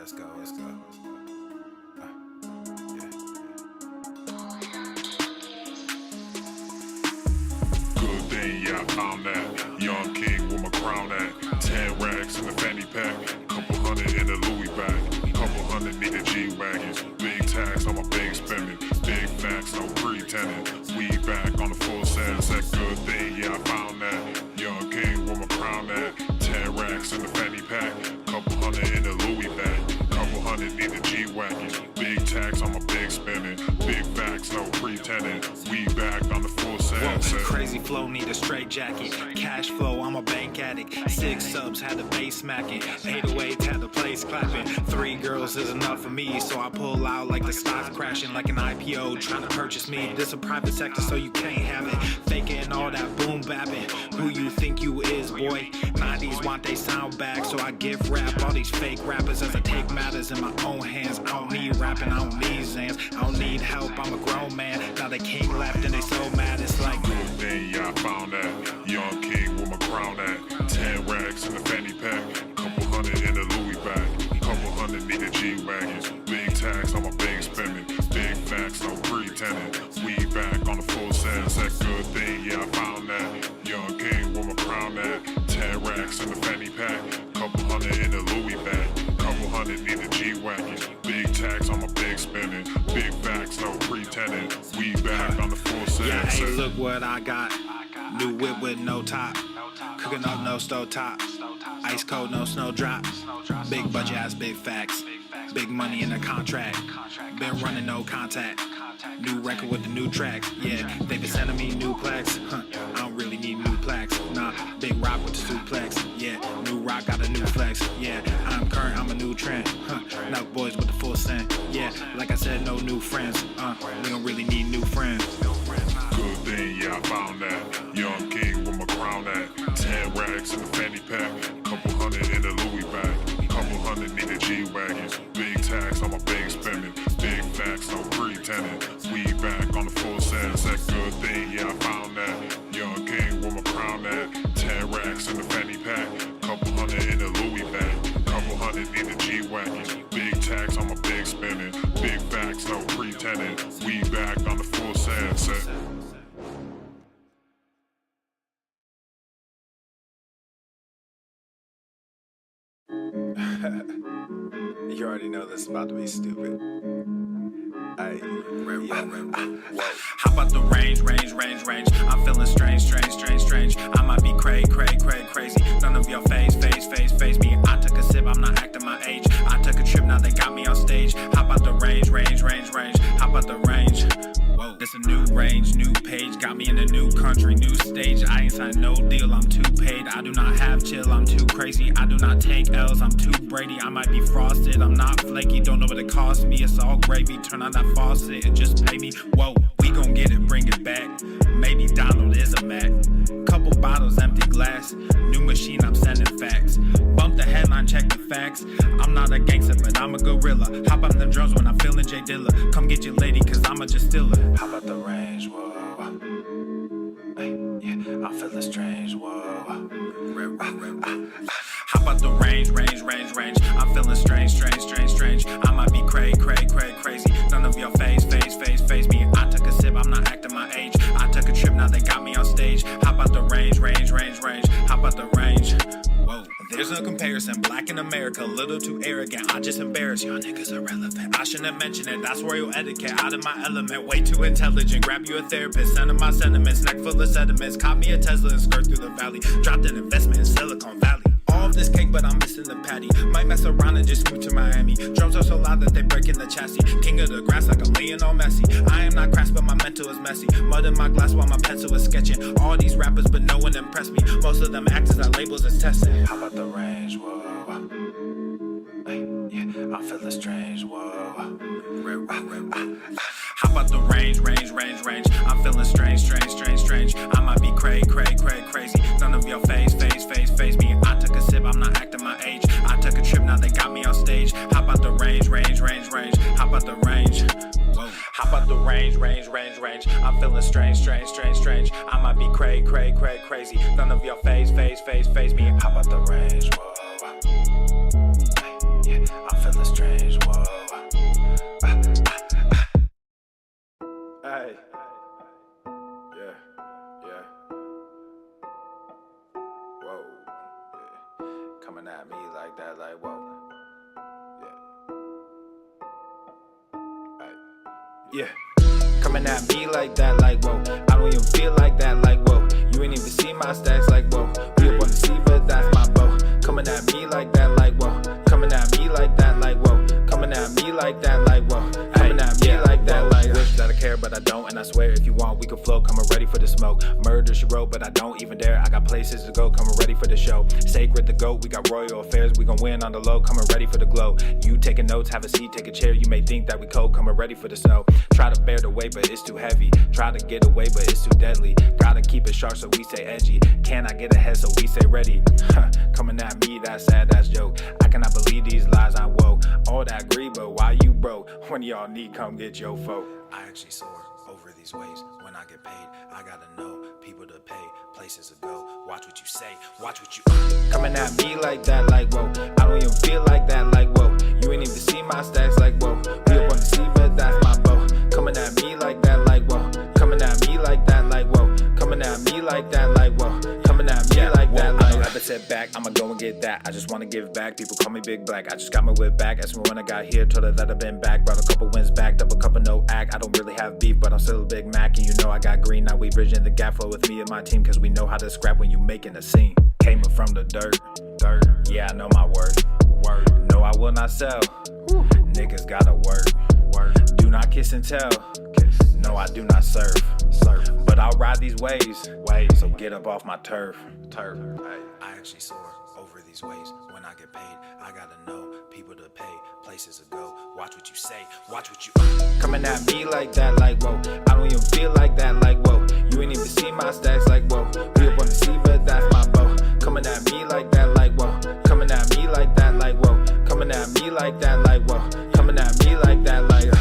let's go. Yeah. Good thing, yeah, I found that. Young king with my crown at. 10 racks in the fanny pack. Couple hundred in the Louis bag. Couple hundred need the G-Wagons. Big tax on my big spending. Big facts, no pretending. We back on the full sense. That good thing, yeah, I found that. Young king with my crown at. 10 racks in the fanny pack. Couple hundred in the Louis bag. Couple hundred need the G-Wagons. Big tax on my big spending. Big facts, no pretending. We back on the full sense. Crazy flow, need a straight jacket. Cash flow, I'm a bank addict. 6 subs, had the bass smacking. 808s, had the place clapping. 3 girls is enough for me, so I pull out like the stock crashing. Like an IPO, trying to purchase me. This a private sector, so you can't have it. Faking all that boom bapping. Who you think you is, boy? 90s want they sound back, so I give rap all these fake rappers as I take matters in my own hands. I don't need rapping, I don't need Zans. I don't need help, I'm a grown man. Now they can't left and they so mad, it's like then yeah, I found that. Young king with my crown at. 10 racks in the fanny pack. Couple hundred in the Louis bag. Couple hundred need the G-Wagons. Big tax on my big spending. Big facts, no pretending. We back on the full sense. That good thing, yeah, I found that. Young king with my crown at. 10 racks in the fanny pack. Couple hundred in the Louis bag. Couple hundred need the G-Wagons. Big tax on my big spending. Big facts, no pretending. We back on the full sense. yeah, hey, look what I got. New whip with no top. Cooking up no stove top. Ice cold, no snow drop. Big budget ass, big facts. Big money in the contract. Been running no contact. New record with the new tracks. Yeah, they been sending me new plaques. I don't really need new plaques. Nah, big rock with the suplex. Yeah, new rock got a new flex. Yeah, I'm current, I'm a new trend. Now boys with the full scent. Yeah, like I said, no new friends. We don't really need new friends. Good thing, yeah, I found that. Young king with my crown at. 10 racks in the fanny pack. Couple hundred in the Louis bag. Couple hundred need the G-Wagons. Big tax on my big spending. Big facts, no pretending. We back on the full sense. That good thing, yeah, I found that. Young king with my crown at. 10 racks in the fanny pack. Couple hundred in the Louis bag. Couple hundred need the G-Wagons. Big tax on my big spending. Big facts, no pretending. We back on the full sense. You already know this is about to be stupid. How about the range? I'm feeling strange. I might be crazy. None of your phase me. I took a sip, I'm not acting my age. I took a trip, now they got me on stage. How about the range? How about the range? Whoa, this a new range, new page. Got me in a new country, new stage. I ain't signed no deal, I'm too paid. I do not have chill, I'm too crazy. I do not take L's, I'm too Brady. I might be frosted, I'm not flaky. Don't know what it cost me, it's all gravy. Turn on that faucet and just pay me. Whoa, we gon' get it, bring it back. Maybe Donald is a Mac. Couple bottles, empty glass. New machine, I'm sending facts. Bump the headline, check the facts. I'm not a gangster, but I'm a gorilla. Hop on them drums when I'm feeling J Dilla. Come get your lady, cause I'm a just stiller. How about the range? Whoa. Hey, yeah, I'm feeling strange. Whoa. How about the range? I'm feeling strange. I might be crazy. None of your phase me. I took a sip, I'm not acting my age. I took a trip, now they got me on stage. How about the range? How about the range? Whoa, there's no comparison. Black in America, a little too arrogant. I just embarrass y'all niggas irrelevant. I shouldn't have mentioned it. That's royal etiquette. Out of my element, way too intelligent. Grab you a therapist, send him my sentiments. Neck full of sediments. Caught me a Tesla and skirt through the valley. Dropped an investment in Silicon Valley. All of this cake, but I'm missing the patty. Might mess around and just move to Miami. Drums are so loud that they break in the chassis. King of the grass like I'm Lionel Messi. I am not crass, but my mental is messy. Mud in my glass while my pencil is sketching. All these rappers, but no one impressed me. Most of them act as our labels is testing. How about the range? Whoa. Hey, yeah, I'm feeling strange. Whoa. How about the range? I'm feeling strange. I might be crazy. None of your phase me. I took a sip, I'm not acting my age. I took a trip, now they got me on stage. How about the range? How about the range? Whoa. How about the range? I'm feeling strange. I might be crazy. None of your phase me. How about the range? Whoa. Hey, yeah. yeah, I'm feeling strange, whoa. Hey. Yeah. Yeah. Whoa. Yeah. Coming at me like that, like, whoa. Yeah. Yeah. Coming at me like that, like, whoa. I don't even feel like that, like, whoa. You ain't even see my stacks, like, whoa. We up on the sea, but that's my bow. Coming at me like that, like, whoa. Coming at me like that, like, whoa. Coming at me like that, like, whoa. Coming at me like that, like, wish that I care, but I don't. And I swear, if you want, we can flow. Coming ready for the smoke. Murder, she wrote, but I don't even dare. I got places to go, coming ready for the show. Sacred the goat, we got royal affairs. We gon' win on the low, coming ready for the glow. You taking notes, have a seat, take a chair. You may think that we cold, coming ready for the snow. Try to bear the weight, but it's too heavy. Try to get away, but it's too deadly. Gotta keep it sharp, so we stay edgy. Can I get ahead, so we stay ready? Coming at me, that's sad, that's joke. I cannot believe these lies, I'm woke. All that agree, but why you broke? When y'all need, come get your folk. I actually soar over these waves. When I get paid, I gotta know people to pay, places to go. Watch what you say, watch what you coming at me like that, like, whoa. I don't even feel like that, like, whoa. You ain't even see my stacks, like, whoa. We up on the sea, but that's my bow. Coming at me like that, like, whoa. Coming at me like that, like, whoa. Coming at me like that, like, whoa. Coming at me like that, like, I don't ever sit back, I'ma go and get that. I just wanna give back, people call me Big Black. I just got my whip back, asked me when I got here, told her that I've been back. Brought a couple wins back, double cup of no act. I don't really have beef, but I'm still a Big Mac. And you know I got green, now we bridging the gap flow with me and my team. Cause we know how to scrap when you making a scene. Came up from the dirt, yeah, I know my worth. No, I will not sell, niggas gotta work. Do not kiss and tell, no, I do not serve. But I'll ride these waves, so get up off my turf. I actually soar over these waves. When I get paid, I gotta know people to pay, places to go. Watch what you say, watch what you coming at me like that, like, whoa. I don't even feel like that, like, whoa. You ain't even see my stacks, like, whoa. We up on the sea, but that's my bow. Coming at me like that, like, whoa. Coming at me like that, like, whoa. Coming at me like that, like, whoa. Coming at me like that, like.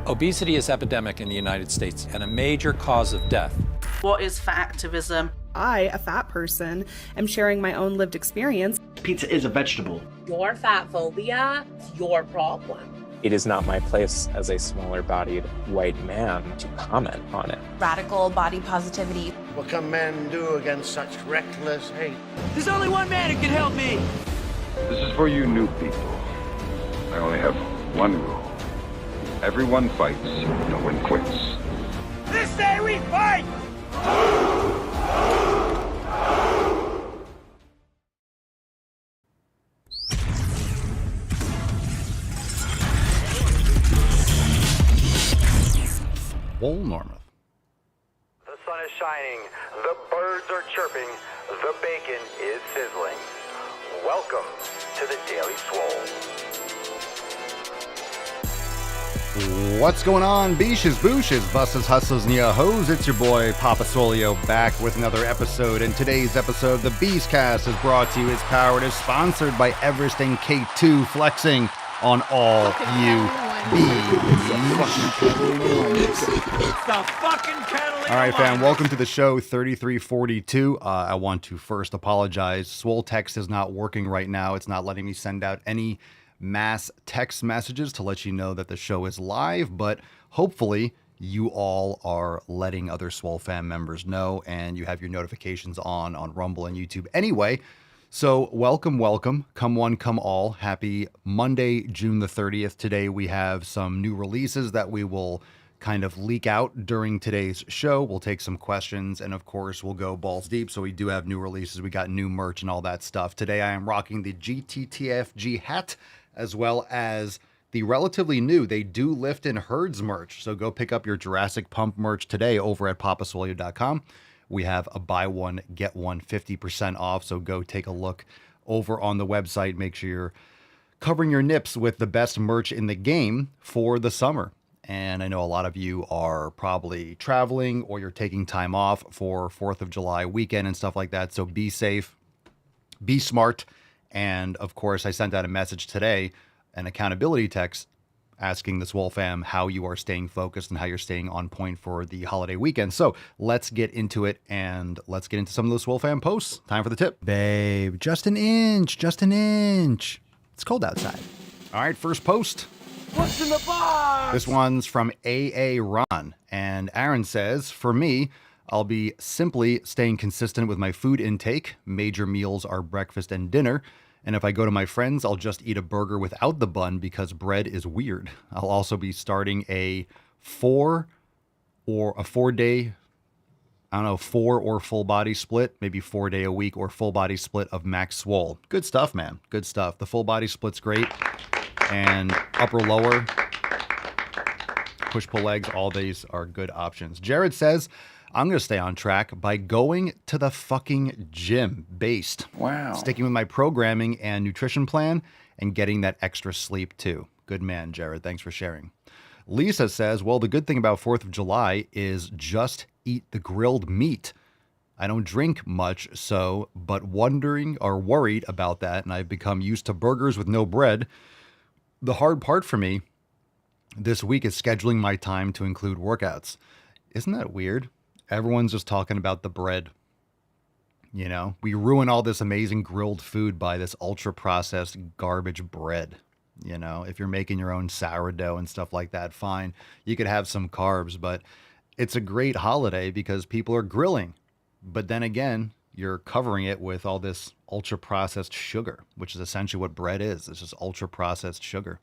Obesity is epidemic in the United States and a major cause of death. What is fat activism? I, a fat person, am sharing my own lived experience. Pizza is a vegetable. Your fat phobia is your problem. It is not my place as a smaller-bodied white man to comment on it. Radical body positivity. What can men do against such reckless hate? There's only one man who can help me. This is for you new people. I only have one rule. Everyone fights, no one quits. This day we fight! Norma. The sun is shining, the birds are chirping, the bacon is sizzling. Welcome to the Daily Swole. What's going on, beaches, booshes, busses, hustlers, and yo-hos? It's your boy, Papa Solio, back with another episode. And today's episode of the Beastcast is brought to you, is powered, is sponsored by Everesting K2, flexing on all you All right, fam, welcome to the show 3342. I want to first apologize. Swole Text is not working right now. It's not letting me send out any mass text messages to let you know that the show is live, but hopefully you all are letting other Swole fam members know and you have your notifications on Rumble and YouTube anyway. So welcome. Come one, come all. Happy Monday, June the 30th. Today we have some new releases that we will kind of leak out during today's show. We'll take some questions and of course we'll go balls deep. So we do have new releases. We got new merch and all that stuff. Today I am rocking the GTTFG hat as well as the relatively new, they do lift in herds merch. So go pick up your Jurassic Pump merch today over at papaswolio.com. We have a buy one, get one 50% off. So go take a look over on the website. Make sure you're covering your nips with the best merch in the game for the summer. And I know a lot of you are probably traveling or you're taking time off for 4th of July weekend and stuff like that. So be safe, be smart. And of course, I sent out a message today, an accountability text, asking the Swole fam how you are staying focused and how you're staying on point for the holiday weekend. So let's get into it, and let's get into some of those Swole fam posts. Time for the tip. Babe, just an inch, just an inch. It's cold outside. All right, first post. What's in the box? This one's from AA Ron, and Aaron says, for me, I'll be simply staying consistent with my food intake. Major meals are breakfast and dinner. And if I go to my friends, I'll just eat a burger without the bun because bread is weird. I'll also be starting a 4 or full body split, maybe 4 day a week or full body split of Max Swole. Good stuff, man. Good stuff. The full body split's great. And upper lower, push pull legs, all these are good options. Jared says, I'm going to stay on track by going to the fucking gym based. Wow. Sticking with my programming and nutrition plan and getting that extra sleep too. Good man, Jared. Thanks for sharing. Lisa says, well, the good thing about 4th of July is just eat the grilled meat. I don't drink much, but wondering or worried about that, and I've become used to burgers with no bread. The hard part for me this week is scheduling my time to include workouts. Isn't that weird? Everyone's just talking about the bread. You know, we ruin all this amazing grilled food by this ultra processed garbage bread. You know, if you're making your own sourdough and stuff like that, fine. You could have some carbs, but it's a great holiday because people are grilling. But then again, you're covering it with all this ultra processed sugar, which is essentially what bread is. It's just ultra processed sugar.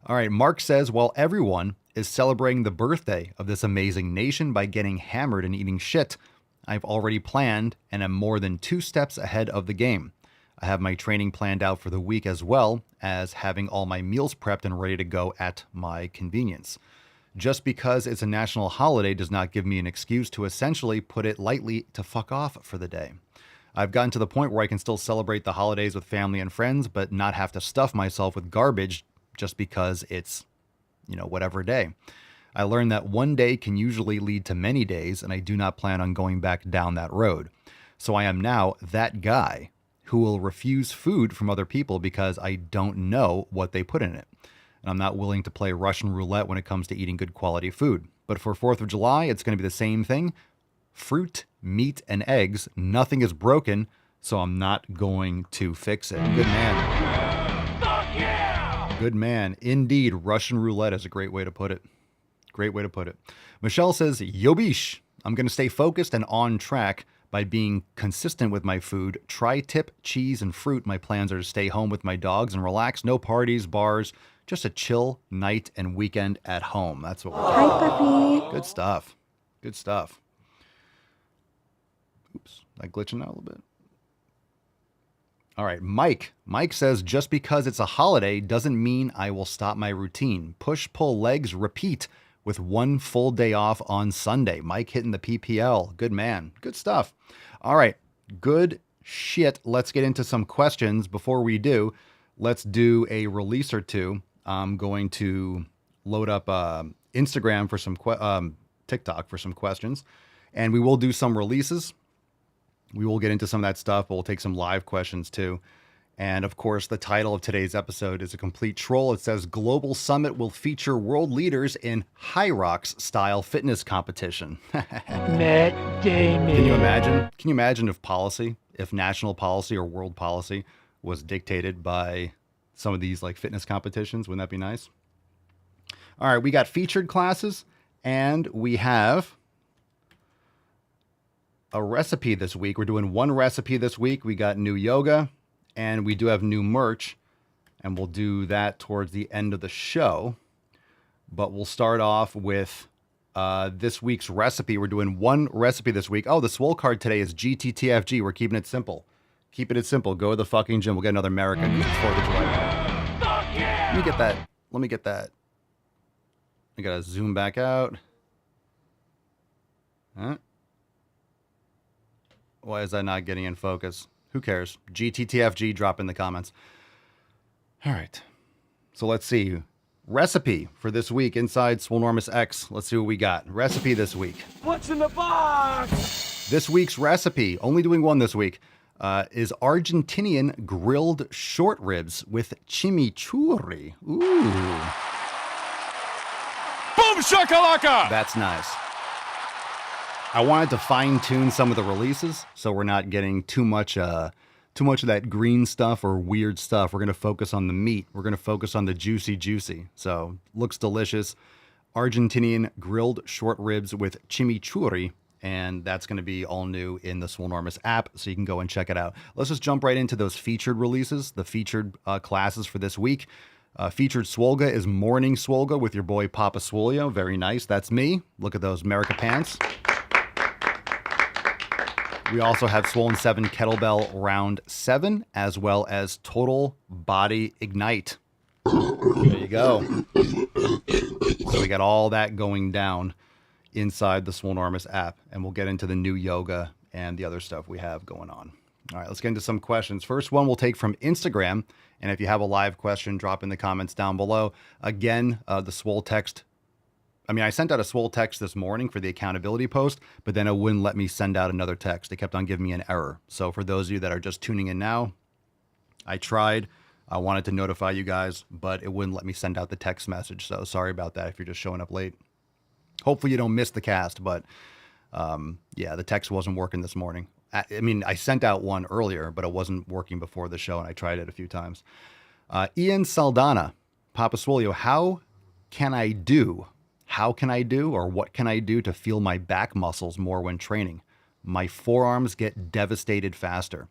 All right, Mark says, while everyone is celebrating the birthday of this amazing nation by getting hammered and eating shit, I've already planned and am more than 2 steps ahead of the game. I have my training planned out for the week as well as having all my meals prepped and ready to go at my convenience. Just because it's a national holiday does not give me an excuse to essentially, put it lightly, to fuck off for the day. I've gotten to the point where I can still celebrate the holidays with family and friends, but not have to stuff myself with garbage just because it's, whatever day. I learned that one day can usually lead to many days, and I do not plan on going back down that road. So I am now that guy who will refuse food from other people because I don't know what they put in it. And I'm not willing to play Russian roulette when it comes to eating good quality food. But for 4th of July, it's going to be the same thing. Fruit, meat, and eggs. Nothing is broken, so I'm not going to fix it. Good man. Good man. Indeed, Russian roulette is a great way to put it. Great way to put it. Michelle says, Yobish, I'm going to stay focused and on track by being consistent with my food. Tri-tip, cheese, and fruit. My plans are to stay home with my dogs and relax. No parties, bars, just a chill night and weekend at home. That's what we're talking about. Hi, puppy. Good stuff. Good stuff. Oops, am I glitching out a little bit? All right, Mike. Mike says, just because it's a holiday doesn't mean I will stop my routine. Push, pull, legs, repeat with 1 full day off on Sunday. Mike hitting the PPL. Good man. Good stuff. All right, good shit. Let's get into some questions. Before we do, let's do a release or two. I'm going to load up Instagram for some TikTok for some questions, and we will do some releases. We will get into some of that stuff, but we'll take some live questions too. And of course, the title of today's episode is a complete troll. It says, Global Summit will feature world leaders in Hyrox style fitness competition. Matt Damon. Can you imagine? Can you imagine if national policy or world policy was dictated by some of these like fitness competitions? Wouldn't that be nice? All right, we got featured classes and we have a recipe this week. We're doing one recipe this week. We got new yoga and we do have new merch, and we'll do that towards the end of the show. But we'll start off with this week's recipe. We're doing one recipe this week. Oh, the swole card today is GTTFG. We're keeping it simple. Keeping it simple. Go to the fucking gym. We'll get another American. It's 4th of July. Let let me get that. I gotta zoom back out. Huh? Why is that not getting in focus? Who cares? GTTFG, drop in the comments. All right. So let's see. Recipe for this week inside Swolenormous X. Let's see what we got. Recipe this week. What's in the box? This week's recipe, only doing one this week, is Argentinian grilled short ribs with chimichurri. Ooh. Boom shakalaka! That's nice. I wanted to fine tune some of the releases so we're not getting too much of that green stuff or weird stuff. We're going to focus on the meat. We're going to focus on the juicy. So looks delicious. Argentinian grilled short ribs with chimichurri. And that's going to be all new in the Swolenormous app, so you can go and check it out. Let's just jump right into those featured releases, the featured classes for this week. Featured Swolga is Morning Swolga with your boy Papa Swolio. Very nice. That's me. Look at those America pants. We also have Swollen 7 Kettlebell Round 7, as well as Total Body Ignite. There you go. So we got all that going down inside the Swolenormous app, and we'll get into the new yoga and the other stuff we have going on. All right, let's get into some questions. First one we'll take from Instagram, and if you have a live question, drop in the comments down below. Again, the Swole text. I sent out a Swole text this morning for the accountability post, but then it wouldn't let me send out another text. It kept on giving me an error. So for those of you that are just tuning in now, I tried. I wanted to notify you guys, but it wouldn't let me send out the text message. So sorry about that if you're just showing up late. Hopefully you don't miss the cast, but yeah, the text wasn't working this morning. I sent out one earlier, but it wasn't working before the show, and I tried it a few times. Ian Saldana, Papa Swolio, how can I do, or what can I do to feel my back muscles more when training? My forearms get devastated faster.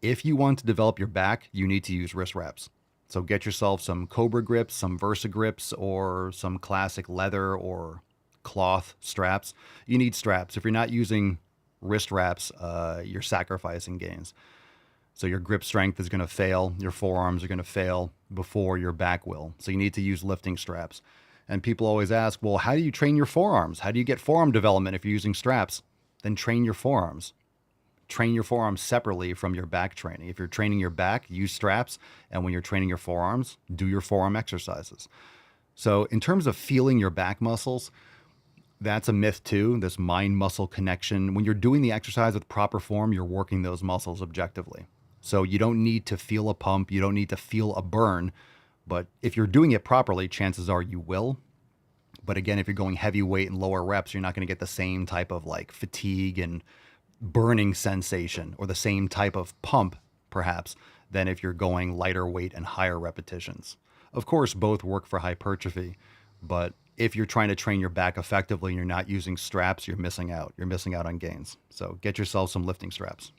If you want to develop your back, you need to use wrist wraps. So get yourself some Cobra grips, some Versa grips, or some classic leather or cloth straps. You need straps. If you're not using wrist wraps, you're sacrificing gains. So your grip strength is going to fail. Your forearms are going to fail before your back will. So you need to use lifting straps. And people always ask, well, how do you train your forearms? How do you get forearm development if you're using straps? Then train your forearms. Train your forearms separately from your back training. If you're training your back, use straps. And when you're training your forearms, do your forearm exercises. So in terms of feeling your back muscles, that's a myth too, this mind-muscle connection. When you're doing the exercise with proper form, you're working those muscles objectively. So you don't need to feel a pump, you don't need to feel a burn, but if you're doing it properly, chances are you will. But again, if you're going heavy weight and lower reps, you're not going to get the same type of like fatigue and burning sensation, or the same type of pump, perhaps, than if you're going lighter weight and higher repetitions. Of course, both work for hypertrophy, but if you're trying to train your back effectively and you're not using straps, you're missing out. You're missing out on gains. So get yourself some lifting straps.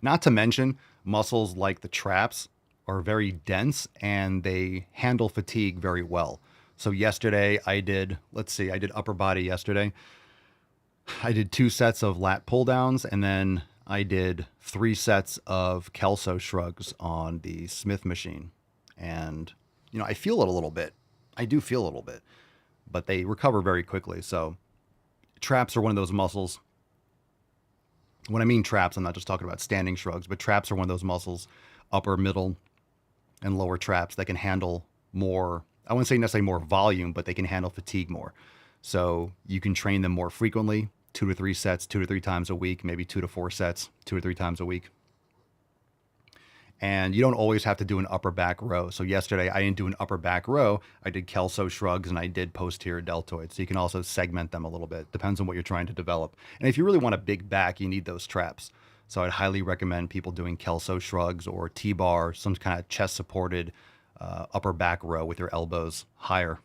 Not to mention, muscles like the traps are very dense and they handle fatigue very well. So yesterday I did upper body yesterday. I did 2 sets of lat pull downs, and then I did 3 sets of Kelso shrugs on the Smith machine. And, I feel it a little bit. I do feel a little bit, but they recover very quickly. So traps are one of those muscles. When I mean traps, I'm not just talking about standing shrugs, but traps are one of those muscles, upper, middle, and lower traps, that can handle more, I wouldn't say necessarily more volume, but they can handle fatigue more. So you can train them more frequently, 2 to 3 sets, 2 to 3 times a week, maybe 2 to 4 sets, 2 or 3 times a week. And you don't always have to do an upper back row. So yesterday I didn't do an upper back row. I did Kelso shrugs and I did posterior deltoids. So you can also segment them a little bit. Depends on what you're trying to develop. And if you really want a big back, you need those traps. So I'd highly recommend people doing Kelso shrugs or T-bar, some kind of chest supported upper back row with your elbows higher.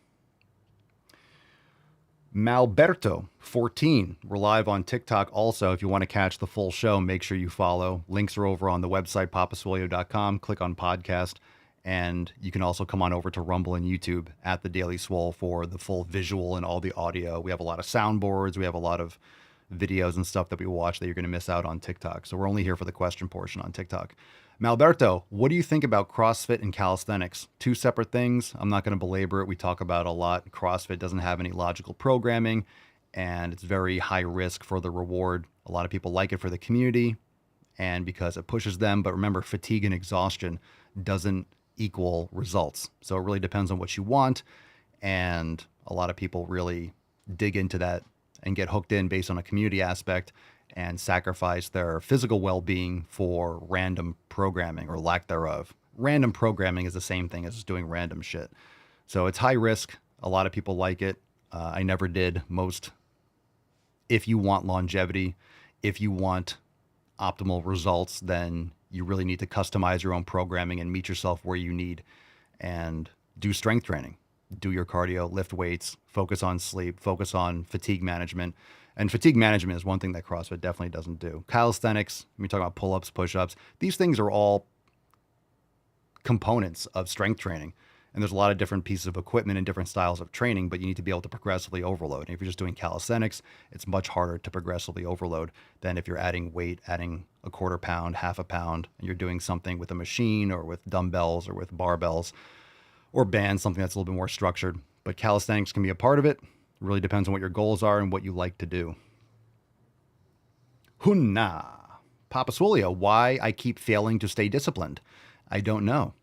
Malberto 14. We're live on TikTok also. If you want to catch the full show, make sure you follow. Links are over on the website, papaswolio.com. Click on podcast. And you can also come on over to Rumble and YouTube at The Daily Swole for the full visual and all the audio. We have a lot of soundboards. We have a lot of videos and stuff that we watch that you're going to miss out on TikTok. So we're only here for the question portion on TikTok. Malberto, what do you think about CrossFit and calisthenics? Two separate things. I'm not going to belabor it. We talk about it a lot. CrossFit doesn't have any logical programming, and it's very high risk for the reward. A lot of people like it for the community and because it pushes them. But remember, fatigue and exhaustion doesn't equal results. So it really depends on what you want. And a lot of people really dig into that and get hooked in based on a community aspect and sacrifice their physical well-being for random programming or lack thereof. Random programming is the same thing as doing random shit. So it's high risk. A lot of people like it. I never did. Most, if you want longevity, if you want optimal results, then you really need to customize your own programming and meet yourself where you need and do strength training. Do your cardio, lift weights, focus on sleep, focus on fatigue management. And fatigue management is one thing that CrossFit definitely doesn't do. Calisthenics, we talk about pull-ups, push-ups. These things are all components of strength training. And there's a lot of different pieces of equipment and different styles of training, but you need to be able to progressively overload. And if you're just doing calisthenics, it's much harder to progressively overload than if you're adding weight, adding a quarter pound, half a pound, and you're doing something with a machine or with dumbbells or with barbells or bands, something that's a little bit more structured. But calisthenics can be a part of it. It really depends on what your goals are and what you like to do. Hunna. Papa Swolio, why I keep failing to stay disciplined? I don't know.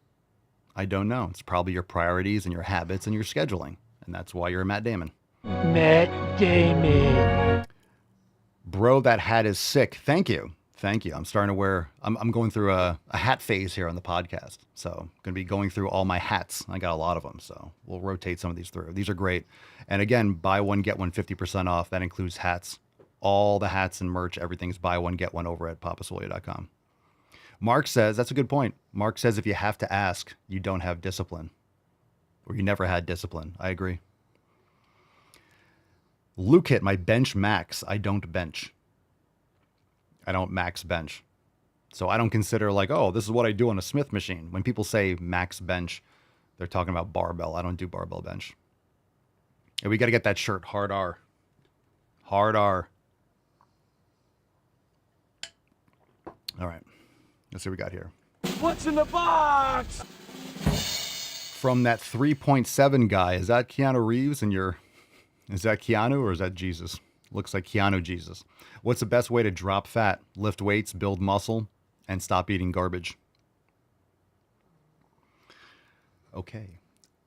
It's probably your priorities and your habits and your scheduling. And that's why you're Matt Damon. Matt Damon. Bro, that hat is sick. Thank you. I'm starting to wear, I'm going through a hat phase here on the podcast. So I'm going to be going through all my hats. I got a lot of them. So we'll rotate some of these through. These are great. And again, buy one, get one 50% off. That includes hats. All the hats and merch, everything's buy one, get one over at papasolio.com. Mark says, that's a good point. Mark says, if you have to ask, you don't have discipline. Or you never had discipline. I agree. Luke hit my bench max. I don't bench. I don't max bench. So I don't consider like, oh, this is what I do on a Smith machine. When people say max bench, they're talking about barbell. I don't do barbell bench. And we got to get that shirt. Hard R. Hard R. All right. Let's see what we got here. What's in the box? From that 3.7 guy. Is that Keanu Reeves and is that Keanu or is that Jesus? Looks like Keanu Jesus. What's the best way to drop fat, lift weights, build muscle, and stop eating garbage? Okay.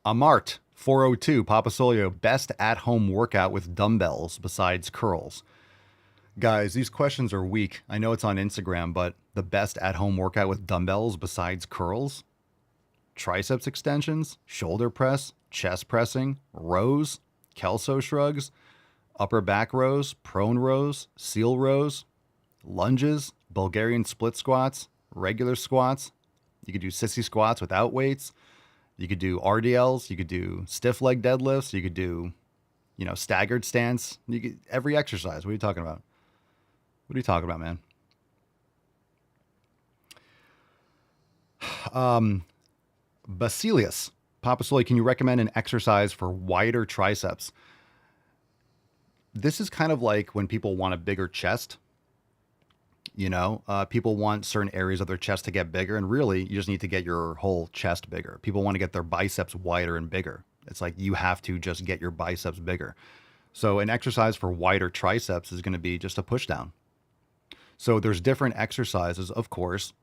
Amart 402, Papa Solio, best at-home workout with dumbbells besides curls. Guys, these questions are weak. I know it's on Instagram, but the best at-home workout with dumbbells besides curls? Triceps extensions, shoulder press, chest pressing, rows, Kelso shrugs, upper back rows, prone rows, seal rows, lunges, Bulgarian split squats, regular squats. You could do sissy squats without weights. You could do RDLs. You could do stiff leg deadlifts. You could do, staggered stance. You could, every exercise. What are you talking about? What are you talking about, man? Basilius, Papa Soy, can you recommend an exercise for wider triceps? This is kind of like when people want a bigger chest. People want certain areas of their chest to get bigger, and really, you just need to get your whole chest bigger. People want to get their biceps wider and bigger. It's like you have to just get your biceps bigger. So an exercise for wider triceps is going to be just a push down. So there's different exercises, of course,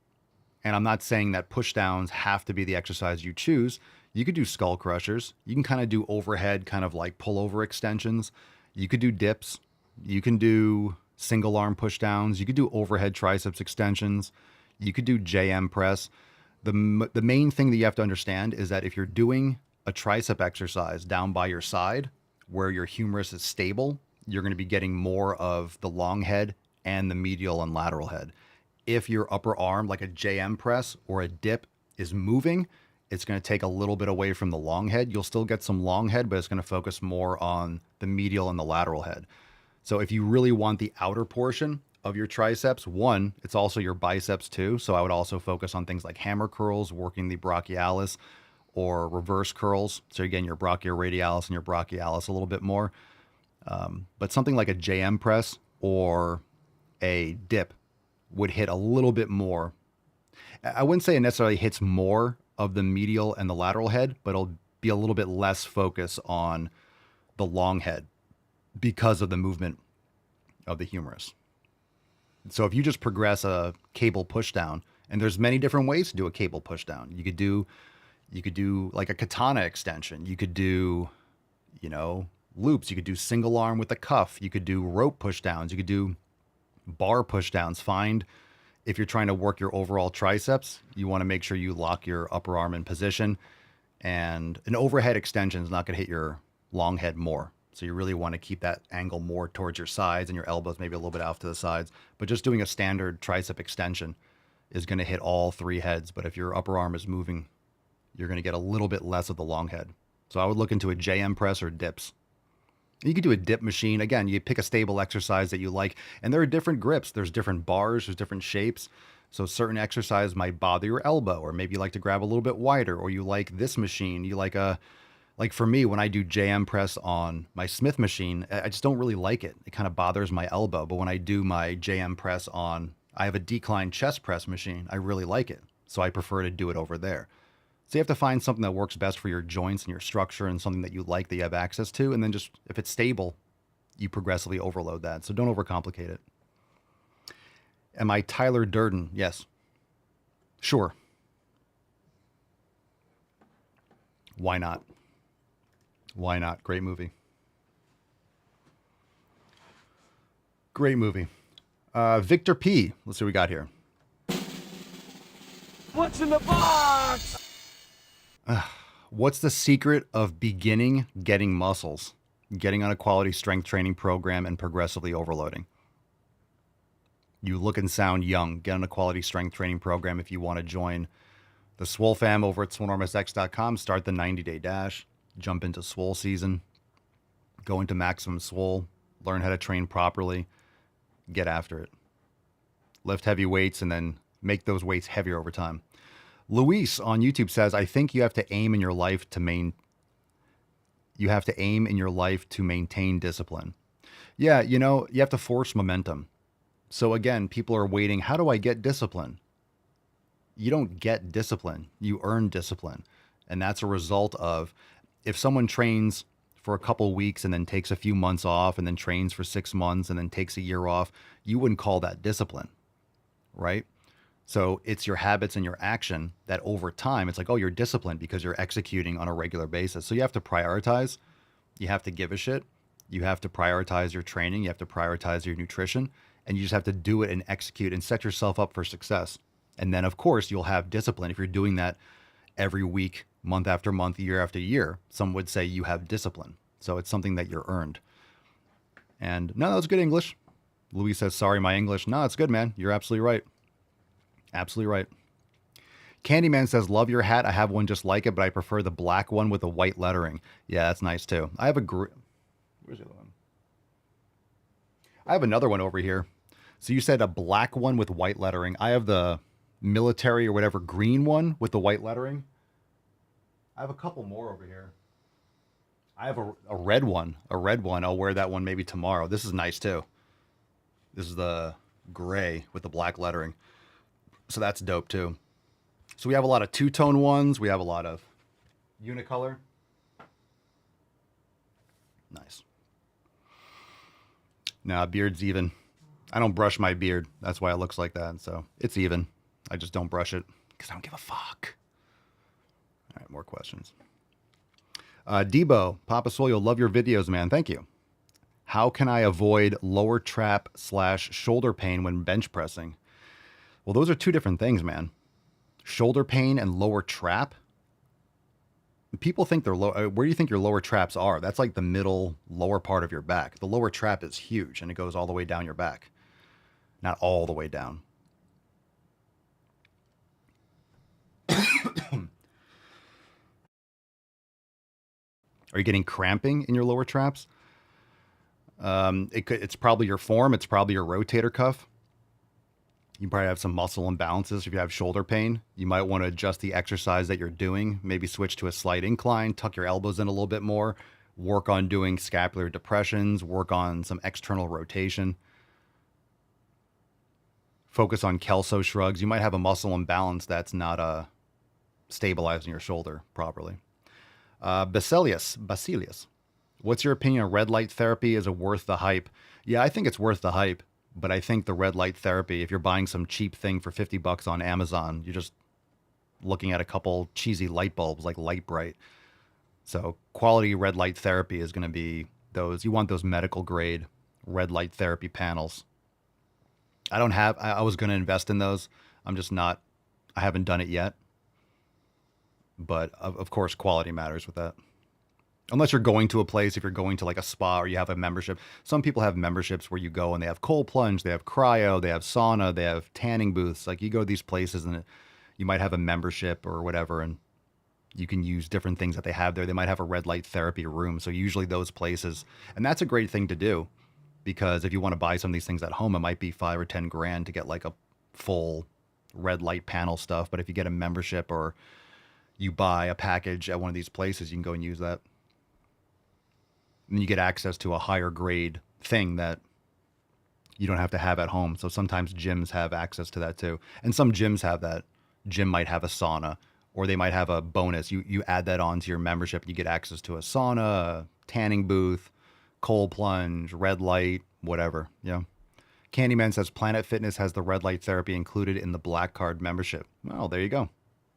and I'm not saying that push downs have to be the exercise you choose. You could do skull crushers. You can kind of do overhead, kind of like pullover extensions. You could do dips. You can do single arm push downs. You could do overhead triceps extensions. You could do JM press. The main thing that you have to understand is that if you're doing a tricep exercise down by your side where your humerus is stable, you're going to be getting more of the long head and the medial and lateral head. If your upper arm, like a JM press or a dip, is moving, it's going to take a little bit away from the long head. You'll still get some long head, but it's going to focus more on the medial and the lateral head. So if you really want the outer portion of your triceps, one, it's also your biceps too. So I would also focus on things like hammer curls, working the brachialis, or reverse curls. So again, your brachioradialis and your brachialis a little bit more. But something like a JM press or a dip would hit a little bit more. I wouldn't say it necessarily hits more of the medial and the lateral head, but it'll be a little bit less focus on the long head because of the movement of the humerus. So if you just progress a cable pushdown, and there's many different ways to do a cable pushdown. You could do like a katana extension. You could do, loops. You could do single arm with a cuff. You could do rope pushdowns. You could do bar pushdowns. If you're trying to work your overall triceps, you want to make sure you lock your upper arm in position. And an overhead extension is not going to hit your long head more. So you really want to keep that angle more towards your sides and your elbows maybe a little bit off to the sides. But just doing a standard tricep extension is going to hit all three heads. But if your upper arm is moving, you're going to get a little bit less of the long head. So I would look into a JM press or dips. You could do a dip machine. Again, you pick a stable exercise that you like. And there are different grips. There's different bars. There's different shapes. So certain exercise might bother your elbow, or maybe you like to grab a little bit wider, or you like this machine. You like for me, when I do JM press on my Smith machine, I just don't really like it. It kind of bothers my elbow. But when I do my JM press I have a decline chest press machine, I really like it. So I prefer to do it over there. So you have to find something that works best for your joints and your structure, and something that you like, that you have access to. And then just, if it's stable, you progressively overload that. So don't overcomplicate it. Am I Tyler Durden? Yes. Sure. Why not? Why not? Great movie. Great movie. Victor P. Let's see what we got here. What's in the box? What's the secret of beginning getting muscles, getting on a quality strength training program, and progressively overloading? You look and sound young. Get on a quality strength training program if you want to join the Swole fam over at swolenormousx.com. Start the 90-day dash. Jump into Swole season. Go into Maximum Swole. Learn how to train properly. Get after it. Lift heavy weights and then make those weights heavier over time. Luis on YouTube says, I think you have to aim in your life to maintain discipline. Yeah, you have to force momentum. So again, people are waiting. How do I get discipline? You don't get discipline. You earn discipline. And that's a result of, if someone trains for a couple weeks and then takes a few months off and then trains for 6 months and then takes a year off, you wouldn't call that discipline, right? So it's your habits and your action that over time, it's like, oh, you're disciplined because you're executing on a regular basis. So you have to prioritize. You have to give a shit. You have to prioritize your training. You have to prioritize your nutrition. And you just have to do it and execute and set yourself up for success. And then, of course, you'll have discipline. If you're doing that every week, month after month, year after year, some would say you have discipline. So it's something that you're earned. And no, that was good English. Louis says, sorry, my English. No, it's good, man. You're absolutely right. Absolutely right. Candyman says, love your hat. I have one just like it, but I prefer the black one with the white lettering. Yeah, that's nice too. I have where's the other one? I have another one over here. So you said a black one with white lettering. I have the military or whatever green one with the white lettering. I have a couple more over here. I have a red one. I'll wear that one maybe tomorrow. This is nice too. This is the gray with the black lettering. So that's dope too. So we have a lot of two-tone ones. We have a lot of unicolor. Nice. Nah, beard's even. I don't brush my beard. That's why it looks like that. So it's even. I just don't brush it because I don't give a fuck. All right, more questions. Debo, Papa Soil, love your videos, man. Thank you. How can I avoid lower trap / shoulder pain when bench pressing? Well, those are two different things, man. Shoulder pain and lower trap. People think they're low. Where do you think your lower traps are? That's like the middle lower part of your back. The lower trap is huge and it goes all the way down your back. Not all the way down. Are you getting cramping in your lower traps? It's probably your form. It's probably your rotator cuff. You probably have some muscle imbalances. If you have shoulder pain, you might want to adjust the exercise that you're doing. Maybe switch to a slight incline, tuck your elbows in a little bit more, work on doing scapular depressions, work on some external rotation. focus on Kelso shrugs. You might have a muscle imbalance that's not stabilizing your shoulder properly. Basilius, what's your opinion on red light therapy? Is it worth the hype? Yeah, I think it's worth the hype, but I think the red light therapy, if you're buying some cheap thing for $50 on Amazon, you're just looking at a couple cheesy light bulbs like Light Bright. So quality red light therapy is going to be those, you want those medical grade red light therapy panels. I was going to invest in those. I haven't done it yet. But of course, quality matters with that. Unless you're going to a place, if you're going to like a spa or you have a membership. Some people have memberships where you go and they have cold plunge, they have cryo, they have sauna, they have tanning booths. Like you go to these places and you might have a membership or whatever, and you can use different things that they have there. They might have a red light therapy room. So usually those places, and that's a great thing to do, because if you want to buy some of these things at home, it might be $5 or $10 grand to get like a full red light panel stuff. But if you get a membership or you buy a package at one of these places, you can go and use that. And you get access to a higher grade thing that you don't have to have at home. So sometimes gyms have access to that too. And some gyms have that. Gym might have a sauna, or they might have a bonus. You add that on to your membership. You get access to a sauna, a tanning booth, cold plunge, red light, whatever. Yeah. Candyman says Planet Fitness has the red light therapy included in the Black Card membership. Well, there you go.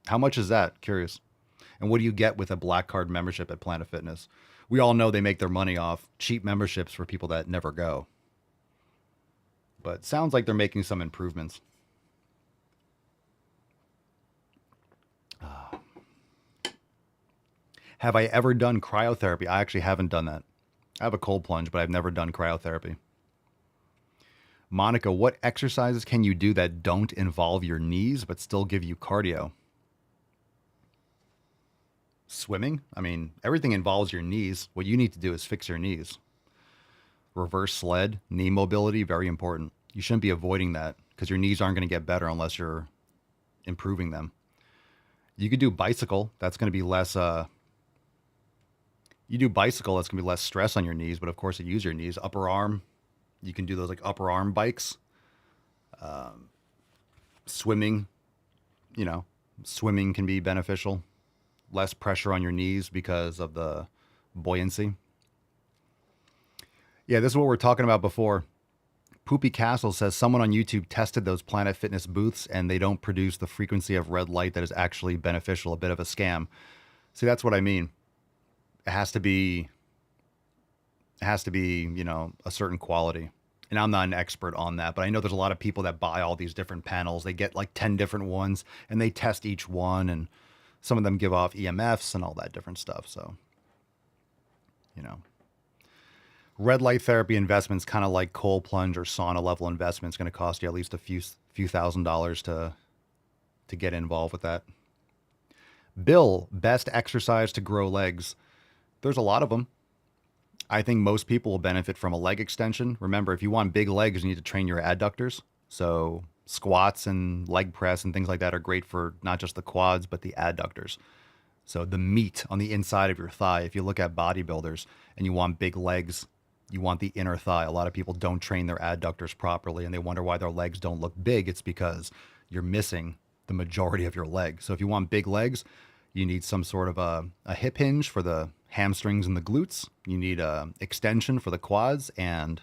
How much is that? Curious. And what do you get with a Black Card membership at Planet Fitness? We all know they make their money off cheap memberships for people that never go. But sounds like they're making some improvements. Have I ever done cryotherapy? I actually haven't done that. I have a cold plunge, but I've never done cryotherapy. Monica, what exercises can you do that don't involve your knees but still give you cardio? Swimming? I mean, everything involves your knees. What you need to do is fix your knees. Reverse sled, knee mobility, very important. You shouldn't be avoiding that because your knees aren't going to get better unless you're improving them. You could do bicycle. That's going to be less... You do bicycle, that's going to be less stress on your knees, but of course you use your knees. Upper arm, you can do those like upper arm bikes. Swimming, swimming can be beneficial. Less pressure on your knees because of the buoyancy. Yeah, this is what we're talking about before. Poopy Castle says someone on YouTube tested those Planet Fitness booths and they don't produce the frequency of red light that is actually beneficial, a bit of a scam. See, that's what I mean. It has to be, a certain quality. And I'm not an expert on that, but I know there's a lot of people that buy all these different panels. They get like 10 different ones and they test each one, and some of them give off EMFs and all that different stuff. So, red light therapy investments, kind of like cold plunge or sauna level investments, going to cost you at least a few $1,000s to get involved with that. Bill, best exercise to grow legs. There's a lot of them. I think most people will benefit from a leg extension. Remember, if you want big legs, you need to train your adductors. So squats and leg press and things like that are great for not just the quads, but the adductors. So the meat on the inside of your thigh. If you look at bodybuilders and you want big legs, you want the inner thigh. A lot of people don't train their adductors properly and they wonder why their legs don't look big. It's because you're missing the majority of your leg. So if you want big legs, you need some sort of a hip hinge for the hamstrings and the glutes. You need a extension for the quads and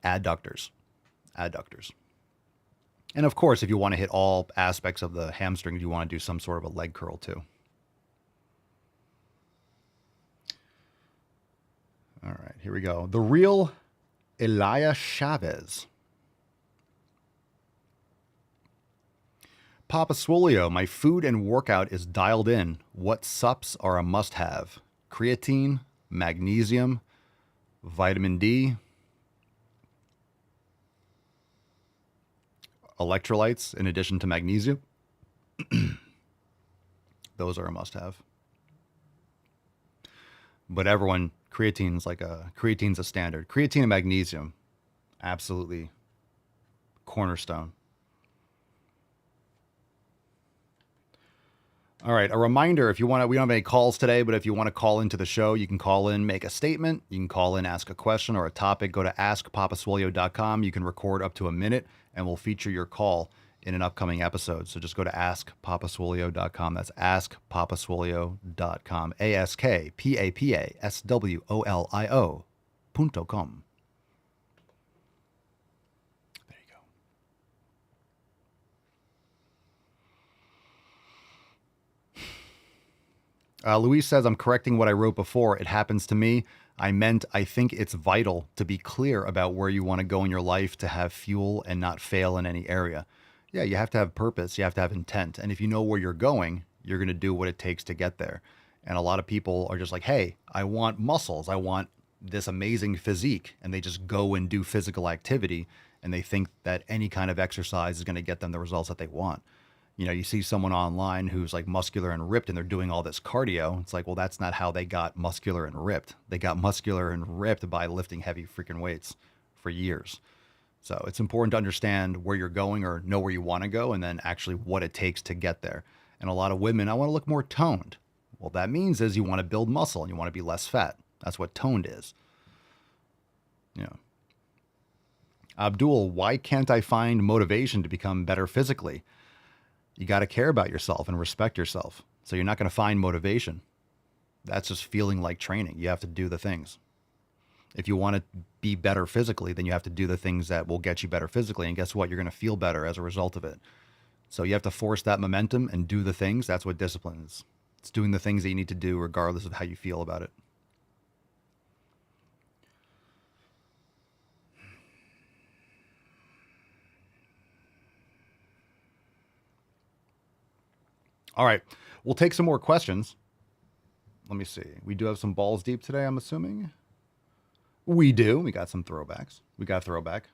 adductors. And of course, if you want to hit all aspects of the hamstrings, you want to do some sort of a leg curl too. All right, here we go. The real Elia Chavez. Papa Swolio, my food and workout is dialed in. What sups are a must-have? Creatine, magnesium, vitamin D, electrolytes in addition to magnesium. Those are a must-have. But everyone, creatine's a standard. Creatine and magnesium, absolutely cornerstone. All right, a reminder, if you want to, we don't have any calls today, but if you want to call into the show, you can call in, make a statement. You can call in, ask a question or a topic. Go to askpapaswolio.com. You can record up to a minute, and we'll feature your call in an upcoming episode. So just go to askpapaswolio.com. That's askpapaswolio.com. askpapaswolio.com. Luis says, I'm correcting what I wrote before. It happens to me. I meant I think it's vital to be clear about where you want to go in your life to have fuel and not fail in any area. Yeah, you have to have purpose. You have to have intent. And if you know where you're going, you're going to do what it takes to get there. And a lot of people are just like, hey, I want muscles. I want this amazing physique. And they just go and do physical activity. And they think that any kind of exercise is going to get them the results that they want. You know, you see someone online who's like muscular and ripped and they're doing all this cardio. It's like, well, that's not how they got muscular and ripped. They got muscular and ripped by lifting heavy freaking weights for years. So it's important to understand where you're going or know where you want to go and then actually what it takes to get there. And a lot of women, I want to look more toned. Well, that means is you want to build muscle and you want to be less fat. That's what toned is. Yeah. Abdul, why can't I find motivation to become better physically? You got to care about yourself and respect yourself. So you're not going to find motivation. That's just feeling like training. You have to do the things. If you want to be better physically, then you have to do the things that will get you better physically. And guess what? You're going to feel better as a result of it. So you have to force that momentum and do the things. That's what discipline is. It's doing the things that you need to do regardless of how you feel about it. All right, we'll take some more questions. Let me see. We do have some balls deep today, I'm assuming. We do. We got some throwbacks. We got a throwback.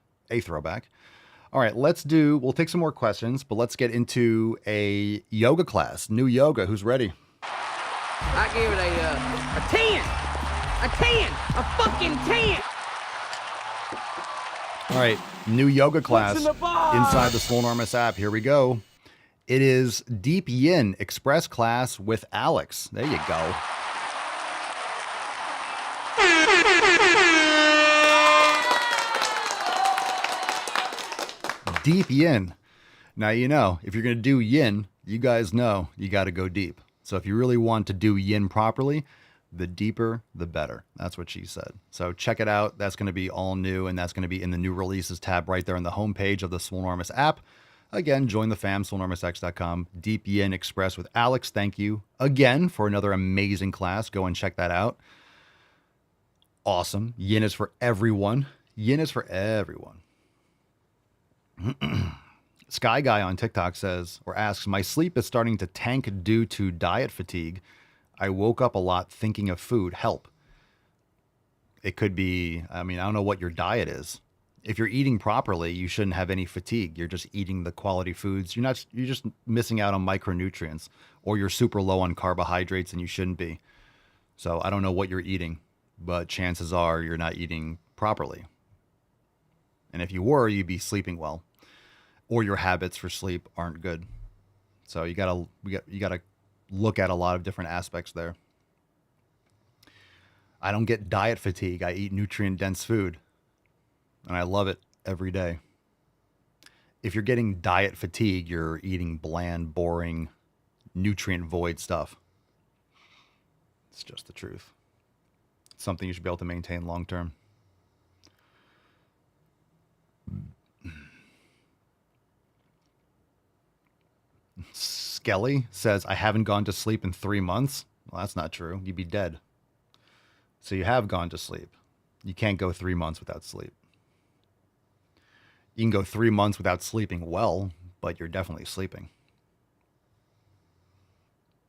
All right, we'll take some more questions, but let's get into a yoga class. New yoga. Who's ready? I give it a 10. A 10. A fucking 10. All right, new yoga class inside the Swole Enormous app. Here we go. It is Deep Yin Express class with Alex. There you go. Deep Yin. Now, you know, if you're going to do yin, you guys know you got to go deep. So if you really want to do yin properly, the deeper, the better. That's what she said. So check it out. That's going to be all new, and that's going to be in the new releases tab right there on the homepage of the Swole Enormous app. Again, join the fam, SwoleNormousX.com. Deep Yin Express with Alex. Thank you again for another amazing class. Go and check that out. Awesome. Yin is for everyone. Yin is for everyone. Sky Guy on TikTok says or asks, my sleep is starting to tank due to diet fatigue. I woke up a lot thinking of food. Help. It could be, I don't know what your diet is. If you're eating properly, you shouldn't have any fatigue. You're just eating the quality foods. You're just missing out on micronutrients, or you're super low on carbohydrates and you shouldn't be. So I don't know what you're eating, but chances are you're not eating properly. And if you were, you'd be sleeping well, or your habits for sleep aren't good. So you gotta look at a lot of different aspects there. I don't get diet fatigue. I eat nutrient dense food. And I love it every day. If you're getting diet fatigue, you're eating bland, boring, nutrient void stuff. It's just the truth. It's something you should be able to maintain long term. Skelly says, I haven't gone to sleep in 3 months. Well, that's not true. You'd be dead. So you have gone to sleep. You can't go 3 months without sleep. You can go 3 months without sleeping well, but you're definitely sleeping.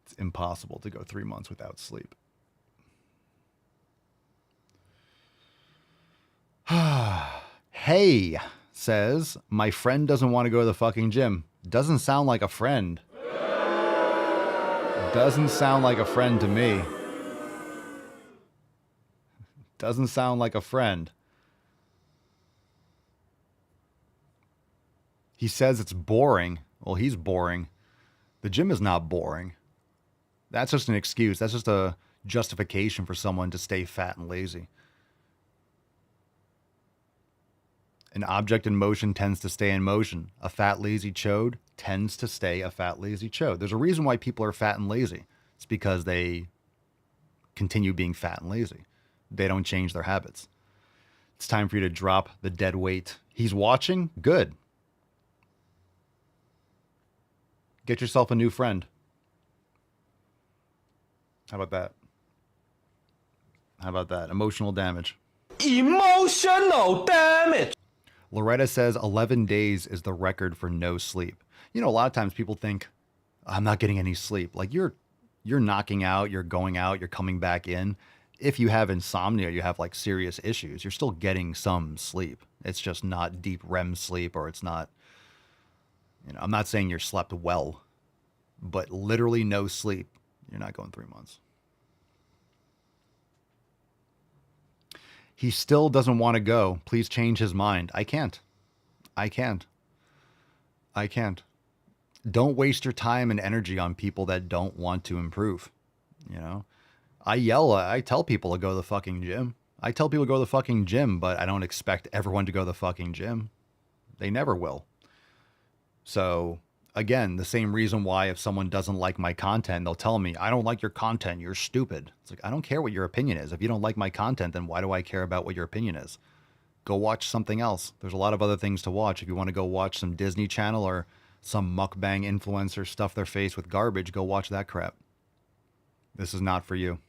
It's impossible to go 3 months without sleep. Hey says, my friend doesn't want to go to the fucking gym. Doesn't sound like a friend. Doesn't sound like a friend to me. Doesn't sound like a friend. He says it's boring. Well, he's boring. The gym is not boring. That's just an excuse. That's just a justification for someone to stay fat and lazy. An object in motion tends to stay in motion. A fat, lazy chode tends to stay a fat, lazy chode. There's a reason why people are fat and lazy. It's because they continue being fat and lazy. They don't change their habits. It's time for you to drop the dead weight. He's watching? Good. Get yourself a new friend. How about that? How about that? Emotional damage. Emotional damage. Loretta says 11 days is the record for no sleep. You know, a lot of times people think, I'm not getting any sleep. Like you're knocking out, you're going out, you're coming back in. If you have insomnia, you have like serious issues, you're still getting some sleep. It's just not deep REM sleep, or it's not, you know, I'm not saying you're slept well, but literally no sleep. You're not going 3 months. He still doesn't want to go. Please change his mind. I can't. Don't waste your time and energy on people that don't want to improve. You know, I tell people to go to the fucking gym. But I don't expect everyone to go to the fucking gym. They never will. So again, the same reason why if someone doesn't like my content, they'll tell me, I don't like your content, you're stupid. It's like, I don't care what your opinion is. If you don't like my content, then why do I care about what your opinion is? Go watch something else. There's a lot of other things to watch. If you want to go watch some Disney Channel or some mukbang influencer stuff their face with garbage, go watch that crap. This is not for you.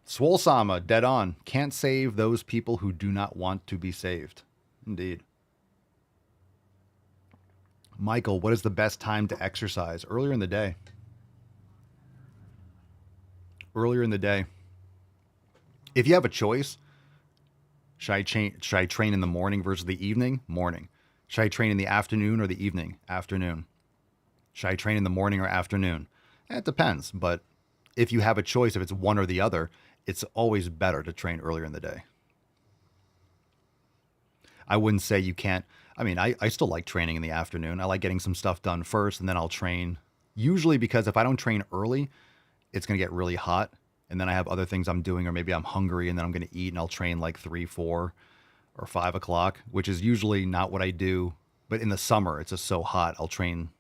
Swole Sama, dead on. Can't save those people who do not want to be saved. Indeed. Michael, what is the best time to exercise? Earlier in the day. If you have a choice, should I train in the morning versus the evening? Morning. Should I train in the afternoon or the evening? Afternoon. Should I train in the morning or afternoon? It depends, but if you have a choice, if it's one or the other, it's always better to train earlier in the day. I wouldn't say you can't. I mean, I still like training in the afternoon. I like getting some stuff done first, and then I'll train. Usually because if I don't train early, it's going to get really hot. And then I have other things I'm doing, or maybe I'm hungry and then I'm going to eat, and I'll train like 3, 4, or 5 o'clock, which is usually not what I do. But in the summer, it's just so hot. I'm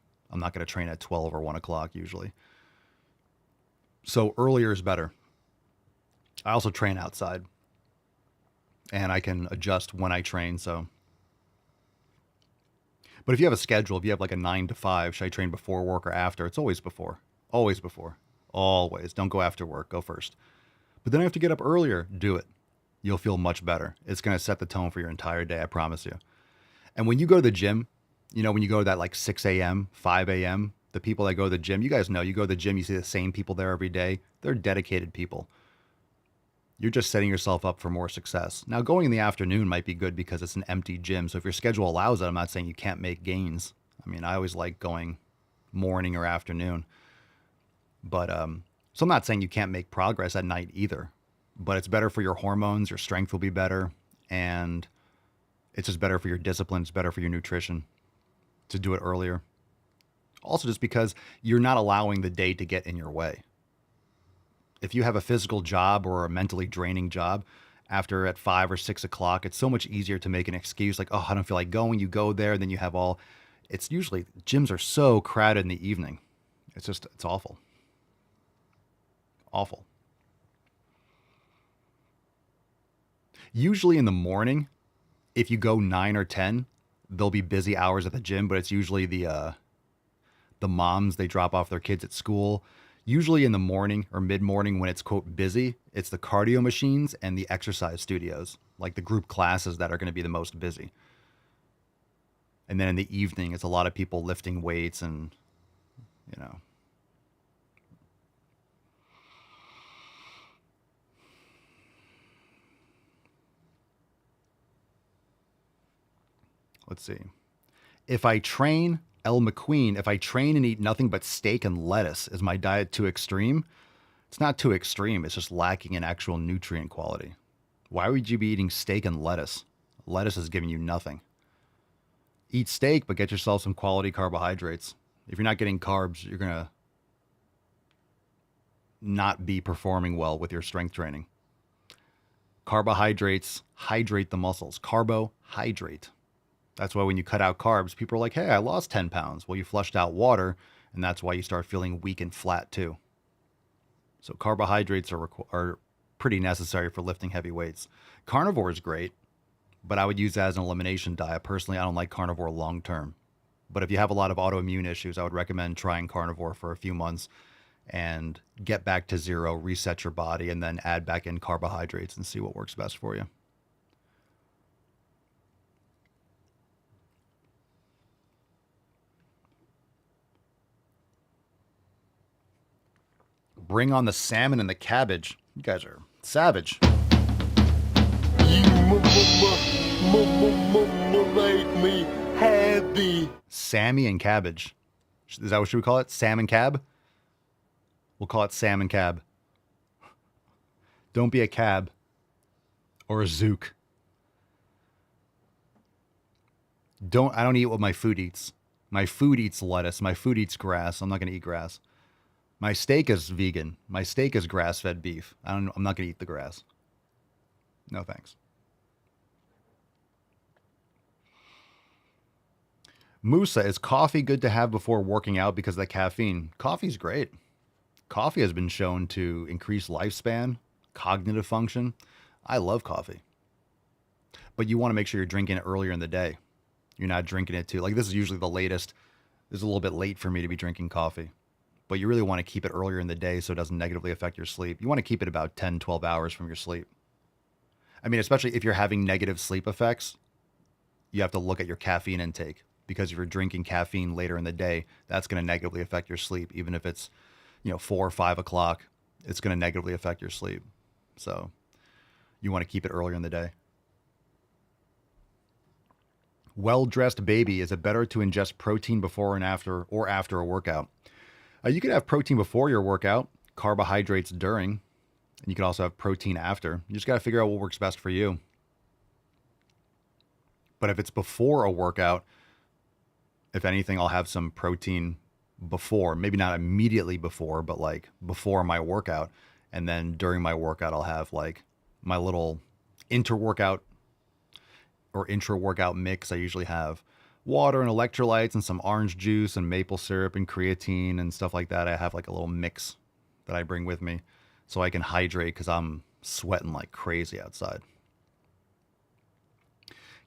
not going to train at 12 or 1 o'clock usually. So earlier is better. I also train outside. And I can adjust when I train, so. But if you have a schedule, if you have like a 9 to 5, should I train before work or after? It's always before. Always before. Always. Don't go after work. Go first. But then I have to get up earlier. Do it. You'll feel much better. It's going to set the tone for your entire day, I promise you. And when you go to the gym, you know, when you go to that like 6 a.m., 5 a.m., the people that go to the gym, you guys know, you go to the gym, you see the same people there every day. They're dedicated people. You're just setting yourself up for more success. Now, going in the afternoon might be good because it's an empty gym. So if your schedule allows it, I'm not saying you can't make gains. I mean, I always like going morning or afternoon. But so I'm not saying you can't make progress at night either. But it's better for your hormones. Your strength will be better. And it's just better for your discipline. It's better for your nutrition to do it earlier. Also, just because you're not allowing the day to get in your way. If you have a physical job or a mentally draining job, after at 5 or 6 o'clock, it's so much easier to make an excuse like, oh, I don't feel like going. You go there, then you have it's usually, gyms are so crowded in the evening. It's awful. Awful. Usually in the morning, if you go 9 or 10, there'll be busy hours at the gym, but it's usually the moms, they drop off their kids at school. Usually in the morning or mid-morning when it's, quote, busy, it's the cardio machines and the exercise studios, like the group classes that are going to be the most busy. And then in the evening, it's a lot of people lifting weights and, you know. Let's see. If I train and eat nothing but steak and lettuce, is my diet too extreme? It's not too extreme. It's just lacking in actual nutrient quality. Why would you be eating steak and lettuce? Lettuce is giving you nothing. Eat steak, but get yourself some quality carbohydrates. If you're not getting carbs, you're going to not be performing well with your strength training. Carbohydrates hydrate the muscles. Carbohydrate. That's why when you cut out carbs, people are like, hey, I lost 10 pounds. Well, you flushed out water, and that's why you start feeling weak and flat too. So carbohydrates are pretty necessary for lifting heavy weights. Carnivore is great, but I would use that as an elimination diet. Personally, I don't like carnivore long term. But if you have a lot of autoimmune issues, I would recommend trying carnivore for a few months and get back to zero, reset your body, and then add back in carbohydrates and see what works best for you. Bring on the salmon and the cabbage. You guys are savage. Make me happy. Sammy and cabbage. Is that what should we call it? Sam and cab? We'll call it Sam and cab. Don't be a cab or a zook. I don't eat what my food eats. My food eats lettuce. My food eats grass. I'm not going to eat grass. My steak is vegan. My steak is grass-fed beef. I'm not going to eat the grass. No thanks. Musa, is coffee good to have before working out because of the caffeine? Coffee's great. Coffee has been shown to increase lifespan, cognitive function. I love coffee. But you want to make sure you're drinking it earlier in the day. You're not drinking it too. Like, this is usually the latest. This is a little bit late for me to be drinking coffee. But you really want to keep it earlier in the day so it doesn't negatively affect your sleep. You want to keep it about 10, 12 hours from your sleep. I mean, especially if you're having negative sleep effects, you have to look at your caffeine intake. Because if you're drinking caffeine later in the day, that's going to negatively affect your sleep. Even if it's, 4 or 5 o'clock, it's going to negatively affect your sleep. So you want to keep it earlier in the day. Well-dressed baby, is it better to ingest protein before and after or after a workout? You could have protein before your workout, carbohydrates during, and you could also have protein after. You just got to figure out what works best for you. But if it's before a workout, if anything, I'll have some protein before, maybe not immediately before, but like before my workout. And then during my workout, I'll have like my little intra-workout mix. I usually have water and electrolytes and some orange juice and maple syrup and creatine and stuff like that. I have like a little mix that I bring with me so I can hydrate because I'm sweating like crazy outside.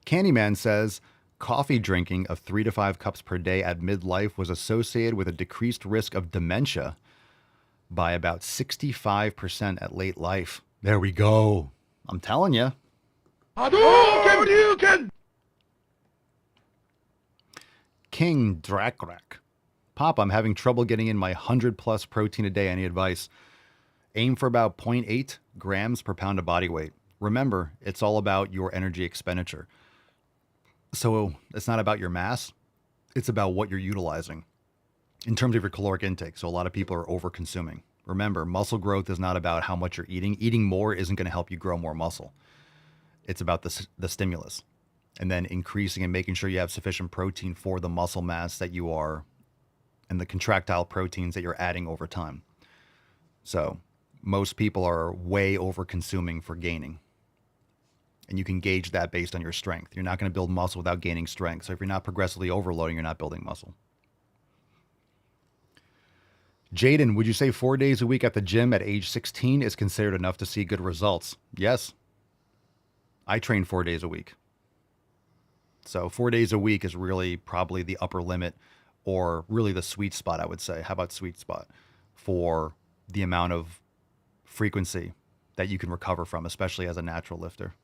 Candyman says, coffee drinking of 3 to 5 cups per day at midlife was associated with a decreased risk of dementia by about 65% at late life. There we go. I'm telling you. King Drakrak. Pop, I'm having trouble getting in my 100 plus protein a day. Any advice? Aim for about 0.8 grams per pound of body weight. Remember, it's all about your energy expenditure. So it's not about your mass. It's about what you're utilizing in terms of your caloric intake. So a lot of people are over consuming. Remember, muscle growth is not about how much you're eating. Eating more isn't going to help you grow more muscle. It's about the stimulus. And then increasing and making sure you have sufficient protein for the muscle mass that you are and the contractile proteins that you're adding over time. So most people are way over consuming for gaining. And you can gauge that based on your strength. You're not going to build muscle without gaining strength. So if you're not progressively overloading, you're not building muscle. Jaden, would you say 4 days a week at the gym at age 16 is considered enough to see good results? Yes. I train 4 days a week. So 4 days a week is really probably the upper limit or really the sweet spot, I would say. How about sweet spot for the amount of frequency that you can recover from, especially as a natural lifter?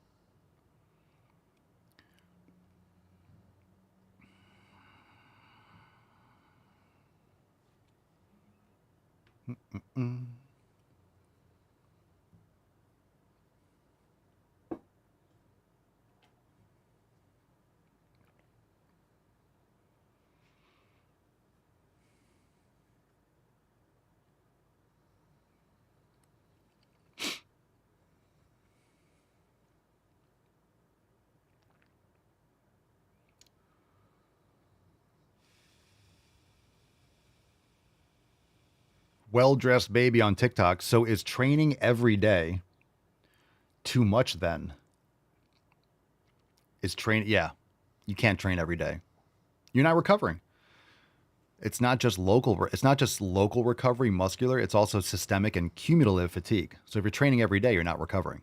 Well-dressed baby on TikTok. So is training every day too much then? Yeah. You can't train every day. You're not recovering. It's not just local recovery, muscular, it's also systemic and cumulative fatigue. So if you're training every day, you're not recovering.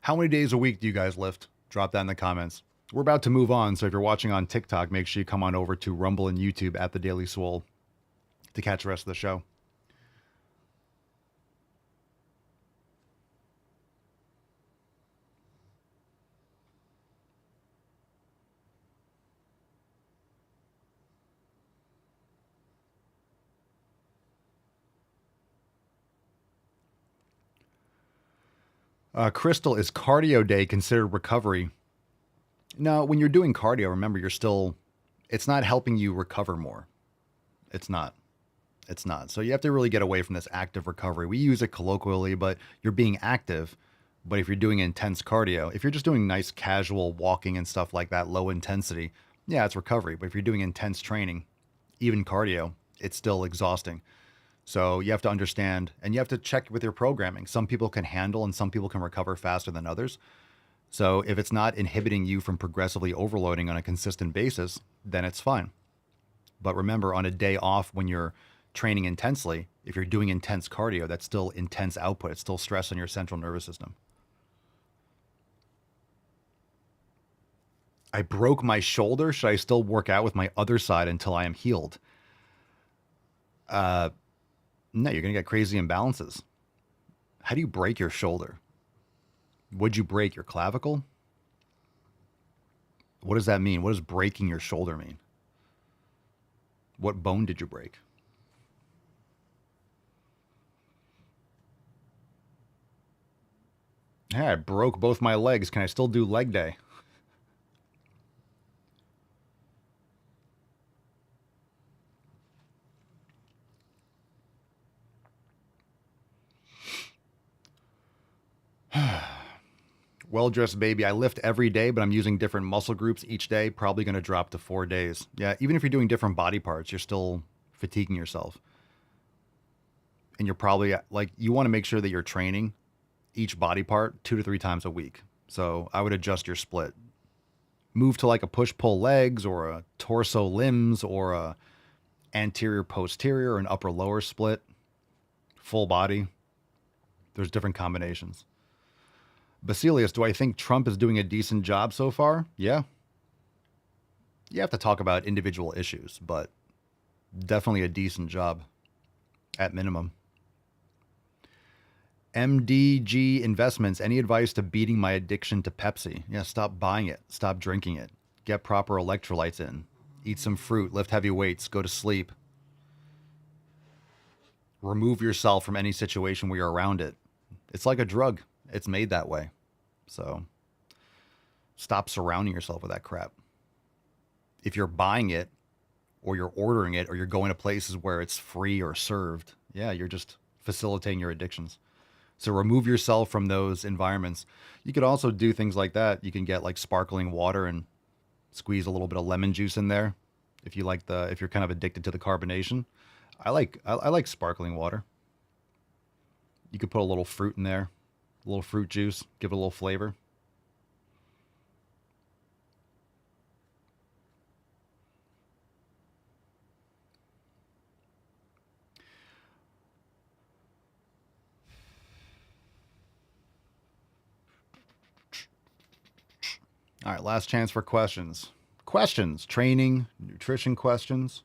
How many days a week do you guys lift? Drop that in the comments. We're about to move on, so if you're watching on TikTok, make sure you come on over to Rumble and YouTube at The Daily Swole to catch the rest of the show. Crystal, is cardio day considered recovery? No, when you're doing cardio, remember, it's not helping you recover more. It's not. So you have to really get away from this active recovery. We use it colloquially, but you're being active. But if you're doing intense cardio, if you're just doing nice casual walking and stuff like that, low intensity, yeah, it's recovery. But if you're doing intense training, even cardio, it's still exhausting. So you have to understand, and you have to check with your programming. Some people can handle and some people can recover faster than others. So if it's not inhibiting you from progressively overloading on a consistent basis, then it's fine. But remember, on a day off when you're training intensely, if you're doing intense cardio, that's still intense output. It's still stress on your central nervous system. I broke my shoulder. Should I still work out with my other side until I am healed? No, you're going to get crazy imbalances. How do you break your shoulder? Would you break your clavicle? What does that mean? What does breaking your shoulder mean? What bone did you break? Hey, I broke both my legs. Can I still do leg day? Well-dressed baby. I lift every day, but I'm using different muscle groups each day. Probably going to drop to 4 days. Yeah, even if you're doing different body parts, you're still fatiguing yourself. And you're probably you want to make sure that you're training each body part 2 to 3 times a week. So I would adjust your split. Move to like a push-pull legs or a torso limbs or a anterior-posterior or an upper-lower split. Full body. There's different combinations. Basilius, do I think Trump is doing a decent job so far? Yeah. You have to talk about individual issues, but definitely a decent job at minimum. MDG Investments, any advice to beating my addiction to Pepsi? Yeah, stop buying it. Stop drinking it. Get proper electrolytes in. Eat some fruit. Lift heavy weights. Go to sleep. Remove yourself from any situation where you're around it. It's like a drug. It's made that way. So stop surrounding yourself with that crap. If you're buying it or you're ordering it or you're going to places where it's free or served, yeah, you're just facilitating your addictions. So remove yourself from those environments. You could also do things like that. You can get like sparkling water and squeeze a little bit of lemon juice in there. If you're kind of addicted to the carbonation. I like sparkling water. You could put a little fruit in there, a little fruit juice, give it a little flavor. All right, last chance for questions. Questions, training, nutrition questions.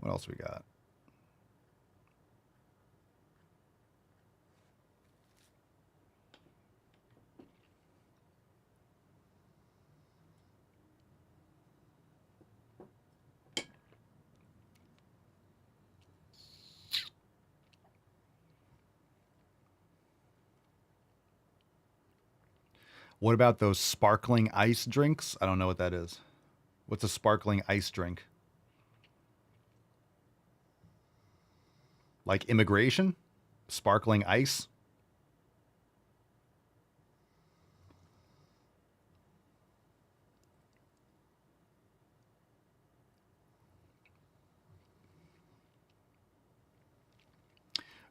What else we got? What about those sparkling ice drinks? I don't know what that is. What's a sparkling ice drink? Like immigration? Sparkling ice?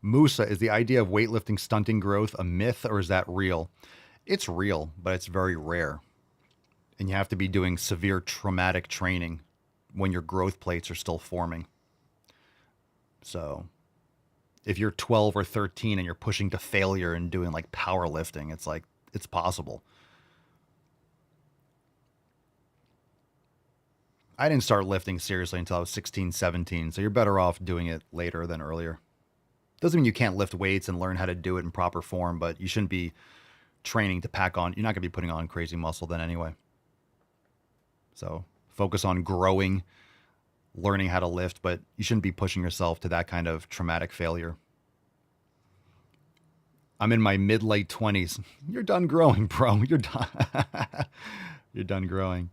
Musa, is the idea of weightlifting stunting growth a myth or is that real? It's real, but it's very rare. And you have to be doing severe traumatic training when your growth plates are still forming. So if you're 12 or 13 and you're pushing to failure and doing like powerlifting, it's like, it's possible. I didn't start lifting seriously until I was 16, 17. So you're better off doing it later than earlier. Doesn't mean you can't lift weights and learn how to do it in proper form, but you shouldn't be training to pack on. You're not going to be putting on crazy muscle then anyway. So focus on growing, learning how to lift, but you shouldn't be pushing yourself to that kind of traumatic failure. I'm in my mid-late 20s. You're done growing, bro. You're done. You're done growing.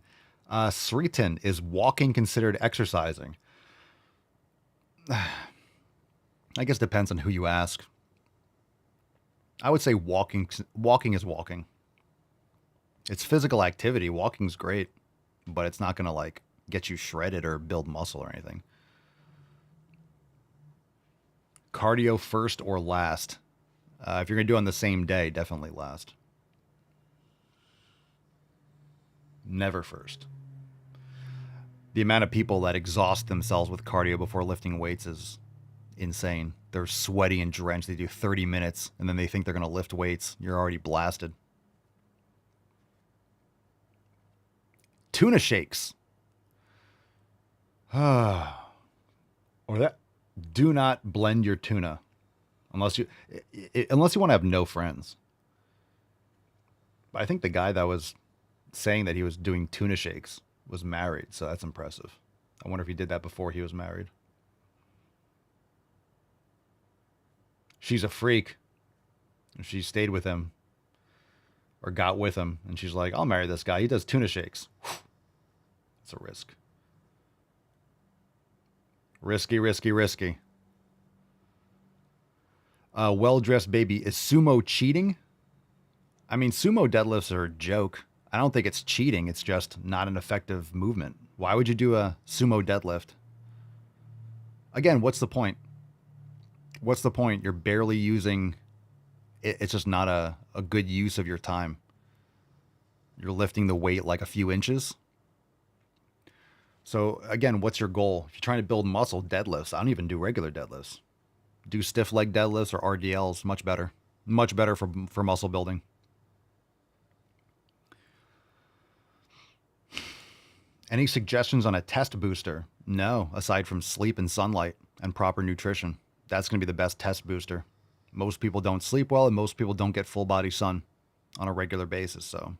Sritan, is walking considered exercising? I guess it depends on who you ask. I would say walking is walking. It's physical activity. Walking's great, but it's not going to like get you shredded or build muscle or anything. Cardio first or last? If you're going to do it on the same day, definitely last. Never first. The amount of people that exhaust themselves with cardio before lifting weights is insane. They're sweaty and drenched. They do 30 minutes and then they think they're going to lift weights. You're already blasted. Tuna shakes. Or that. Do not blend your tuna unless you want to have no friends. But I think the guy that was saying that he was doing tuna shakes was married, so that's impressive. I wonder if he did that before he was married. She's a freak. And she stayed with him or got with him, and she's like, I'll marry this guy. He does tuna shakes. It's a risk. Risky, risky, risky. Well-dressed baby. Is sumo cheating? I mean, sumo deadlifts are a joke. I don't think it's cheating. It's just not an effective movement. Why would you do a sumo deadlift? Again, what's the point? What's the point? You're barely using... It's just not a good use of your time. You're lifting the weight like a few inches. So again, what's your goal? If you're trying to build muscle, deadlifts. I don't even do regular deadlifts. Do stiff leg deadlifts or RDLs. Much better. Much better for muscle building. Any suggestions on a test booster? No, aside from sleep and sunlight and proper nutrition. That's going to be the best test booster. Most people don't sleep well and most people don't get full body sun on a regular basis, so.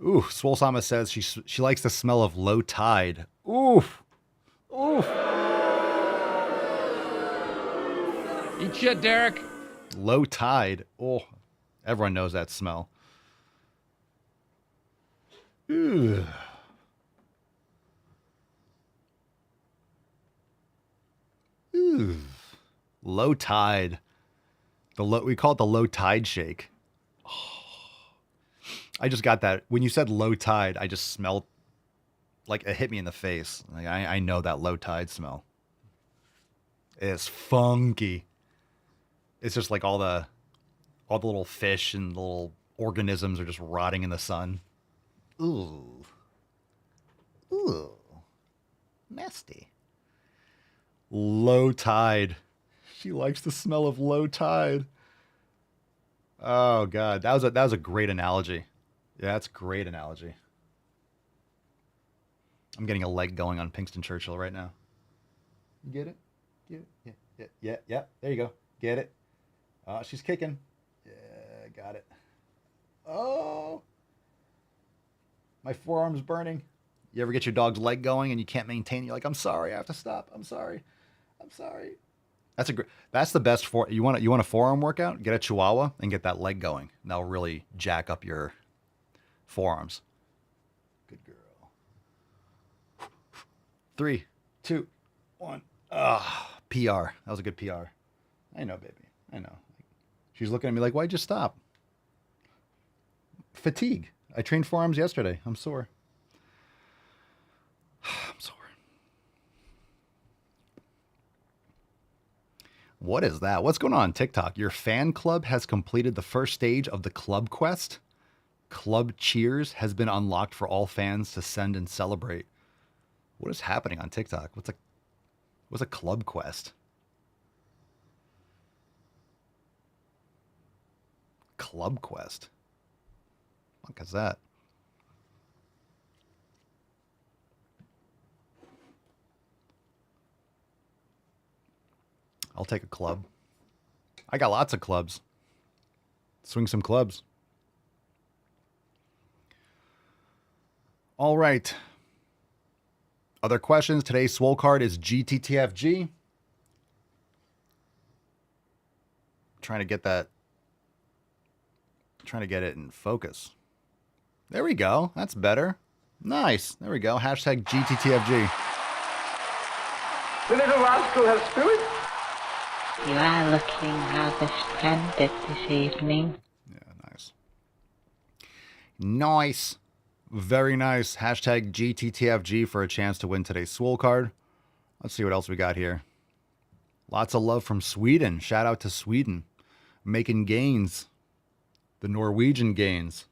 Ooh, Swole Sama says she likes the smell of low tide. Oof. Oof. Eat shit, Derek. Low tide. Oh, everyone knows that smell. Ooh. Ooh. Low tide. We call it the low tide shake. Oh. I just got that. When you said low tide, I just smelled like it hit me in the face. Like I know that low tide smell. It's funky. It's just like all the little fish and little organisms are just rotting in the sun. Ooh. Ooh. Nasty. Low tide. She likes the smell of low tide. Oh God, that was a great analogy. Yeah, that's a great analogy. I'm getting a leg going on Pinkston Churchill right now. You get it? Get it? Yeah. There you go. Get it? Oh, she's kicking. Yeah, got it. Oh, my forearm's burning. You ever get your dog's leg going and you can't maintain it? You're like, I'm sorry, I have to stop. I'm sorry. That's the best for you want a forearm workout? Get a Chihuahua and get that leg going. That'll really jack up your forearms. Good girl. 3, 2, 1. PR. That was a good PR. I know, baby. I know. She's looking at me like, why'd you stop? Fatigue. I trained forearms yesterday. I'm sore. I'm sore. What is that? What's going on TikTok? Your fan club has completed the first stage of the club quest. Club cheers has been unlocked for all fans to send and celebrate. What is happening on TikTok? What's a club quest? Club quest. What is that? I'll take a club. I got lots of clubs. Swing some clubs. All right. Other questions? Today's swole card is GTTFG. Trying to get it in focus. There we go. That's better. Nice. There we go. Hashtag GTTFG. The little rascal has spirit. You are looking rather splendid this evening. Yeah, nice. Nice. Very nice. Hashtag GTTFG for a chance to win today's swole card. Let's see what else we got here. Lots of love from Sweden. Shout out to Sweden. Making gains. The Norwegian gains.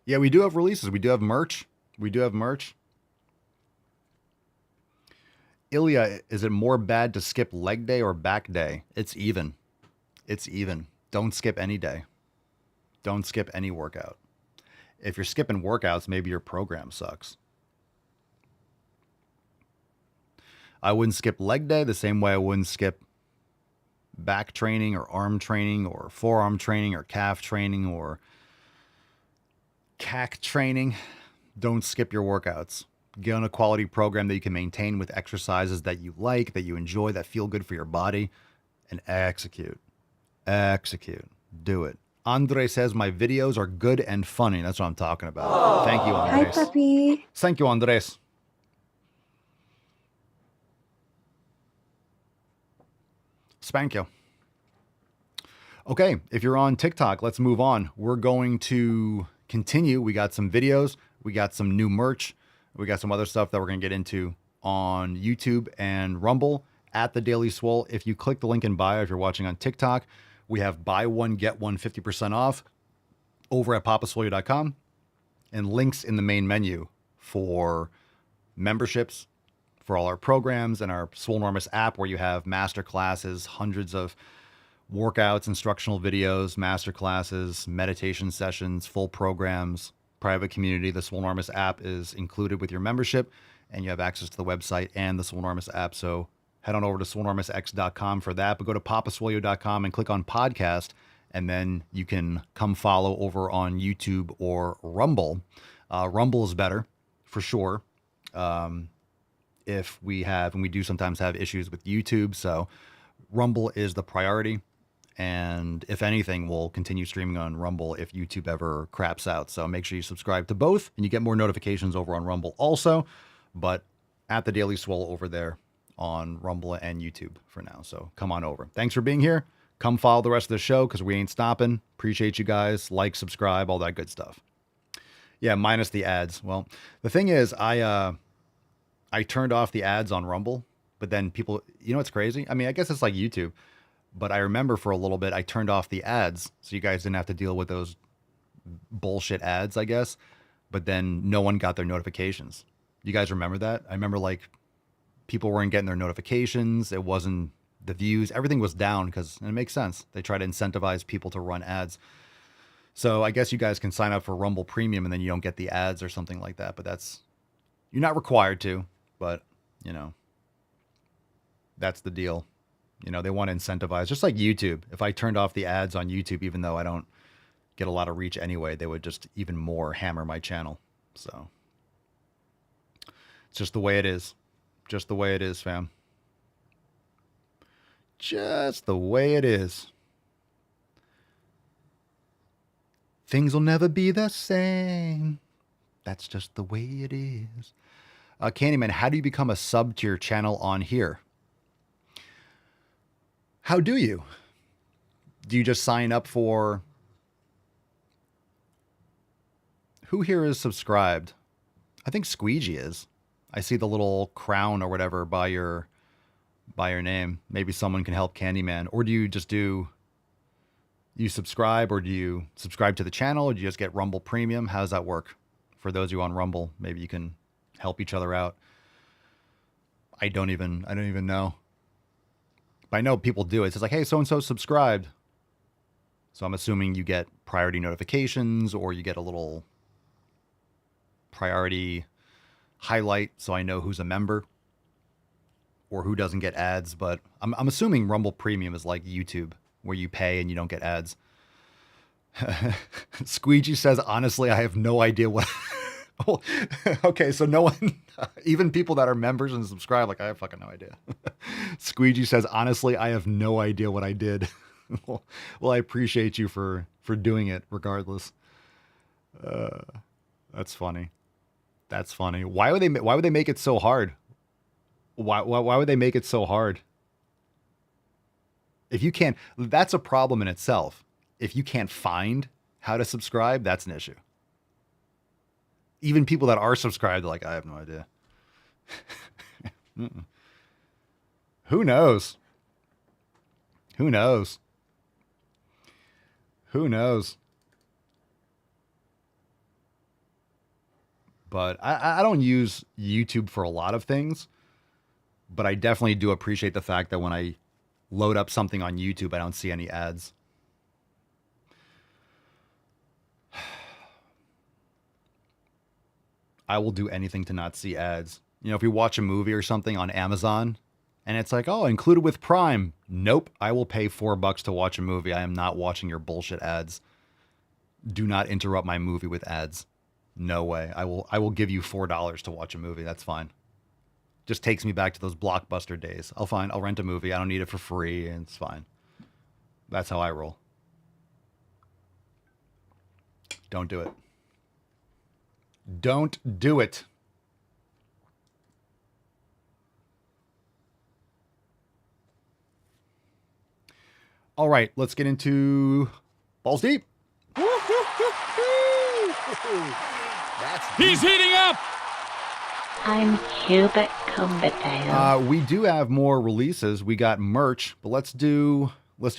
Yeah, we do have releases. We do have merch. Ilya, is it more bad to skip leg day or back day? It's even. Don't skip any day. Don't skip any workout. If you're skipping workouts, maybe your program sucks. I wouldn't skip leg day the same way I wouldn't skip back training or arm training or forearm training or calf training or CAC training. Don't skip your workouts. Get on a quality program that you can maintain with exercises that you like, that you enjoy, that feel good for your body, and execute. Do it. Andre says my videos are good and funny. That's what I'm talking about. Aww. Thank you, Andres. Hi, puppy. Thank you, Andres. Spank you. Okay, if you're on TikTok, let's move on. We're going to continue. We got some videos. We got some new merch. We got some other stuff that we're going to get into on YouTube and Rumble at The Daily Swole. If you click the link in bio, if you're watching on TikTok, we have buy one, get one 50% off over at papaswolio.com and links in the main menu for memberships, for all our programs and our Swolenormous app where you have master classes, hundreds of workouts, instructional videos, master classes, meditation sessions, full programs, private community. The Swolenormous app is included with your membership and you have access to the website and the Swolenormous app. So head on over to swolenormousx.com for that, but go to papaswolio.com and click on podcast, and then you can come follow over on YouTube or Rumble. Rumble is better for sure. If we have, and we do sometimes have issues with YouTube, so Rumble is the priority. And if anything, we'll continue streaming on Rumble if YouTube ever craps out. So make sure you subscribe to both and you get more notifications over on Rumble also, but at The Daily Swole over there on Rumble and YouTube for now. So come on over. Thanks for being here. Come follow the rest of the show because we ain't stopping. Appreciate you guys. Like, subscribe, all that good stuff. Yeah, minus the ads. Well, the thing is, I turned off the ads on Rumble, but then people, you know what's crazy? I mean, I guess it's like YouTube, but I remember for a little bit, I turned off the ads so you guys didn't have to deal with those bullshit ads, I guess. But then no one got their notifications. You guys remember that? I remember like people weren't getting their notifications. It wasn't the views. Everything was down because it makes sense. They try to incentivize people to run ads. So I guess you guys can sign up for Rumble Premium and then you don't get the ads or something like that. But that's, you're not required to, but you know, that's the deal. You know, they want to incentivize, just like YouTube. If I turned off the ads on YouTube, even though I don't get a lot of reach anyway, they would just even more hammer my channel. So it's just the way it is. Just the way it is, fam. Just the way it is. Things will never be the same. That's just the way it is. Candyman, how do you become a sub to your channel on here? How do you? Do you just sign up for... Who here is subscribed? I think Squeegee is. I see the little crown or whatever by your name. Maybe someone can help Candyman. Or do you just do... You subscribe, or do you subscribe to the channel, or do you just get Rumble Premium? How does that work? For those of you on Rumble, maybe you can help each other out. I don't even know. But I know people do it. It's just like, hey, so-and-so subscribed. So I'm assuming you get priority notifications, or you get a little priority highlight so I know who's a member or who doesn't get ads. But I'm assuming Rumble Premium is like YouTube, where you pay and you don't get ads. Squeegee says, honestly, I have no idea what... Okay, so no one, even people that are members and subscribe, like, I have fucking no idea. Squeegee says, honestly, I have no idea what I did. Well, I appreciate you for doing it regardless. That's funny. That's funny. Why would they make it so hard? Why would they make it so hard? If you can't, that's a problem in itself. If you can't find how to subscribe, that's an issue. Even people that are subscribed are like, I have no idea. Who knows? Who knows? Who knows? But I don't use YouTube for a lot of things, but I definitely do appreciate the fact that when I load up something on YouTube, I don't see any ads. I will do anything to not see ads. You know, if you watch a movie or something on Amazon and it's like, oh, included with Prime. Nope. I will pay $4 to watch a movie. I am not watching your bullshit ads. Do not interrupt my movie with ads. No way. I will give you $4 to watch a movie. That's fine. Just takes me back to those Blockbuster days. I'll rent a movie. I don't need it for free, and it's fine. That's how I roll. Don't do it. Don't do it. All right, let's get into Balls Deep. He's heating up. I'm Cubic Cumberdale. We do have more releases. We got merch, but let's do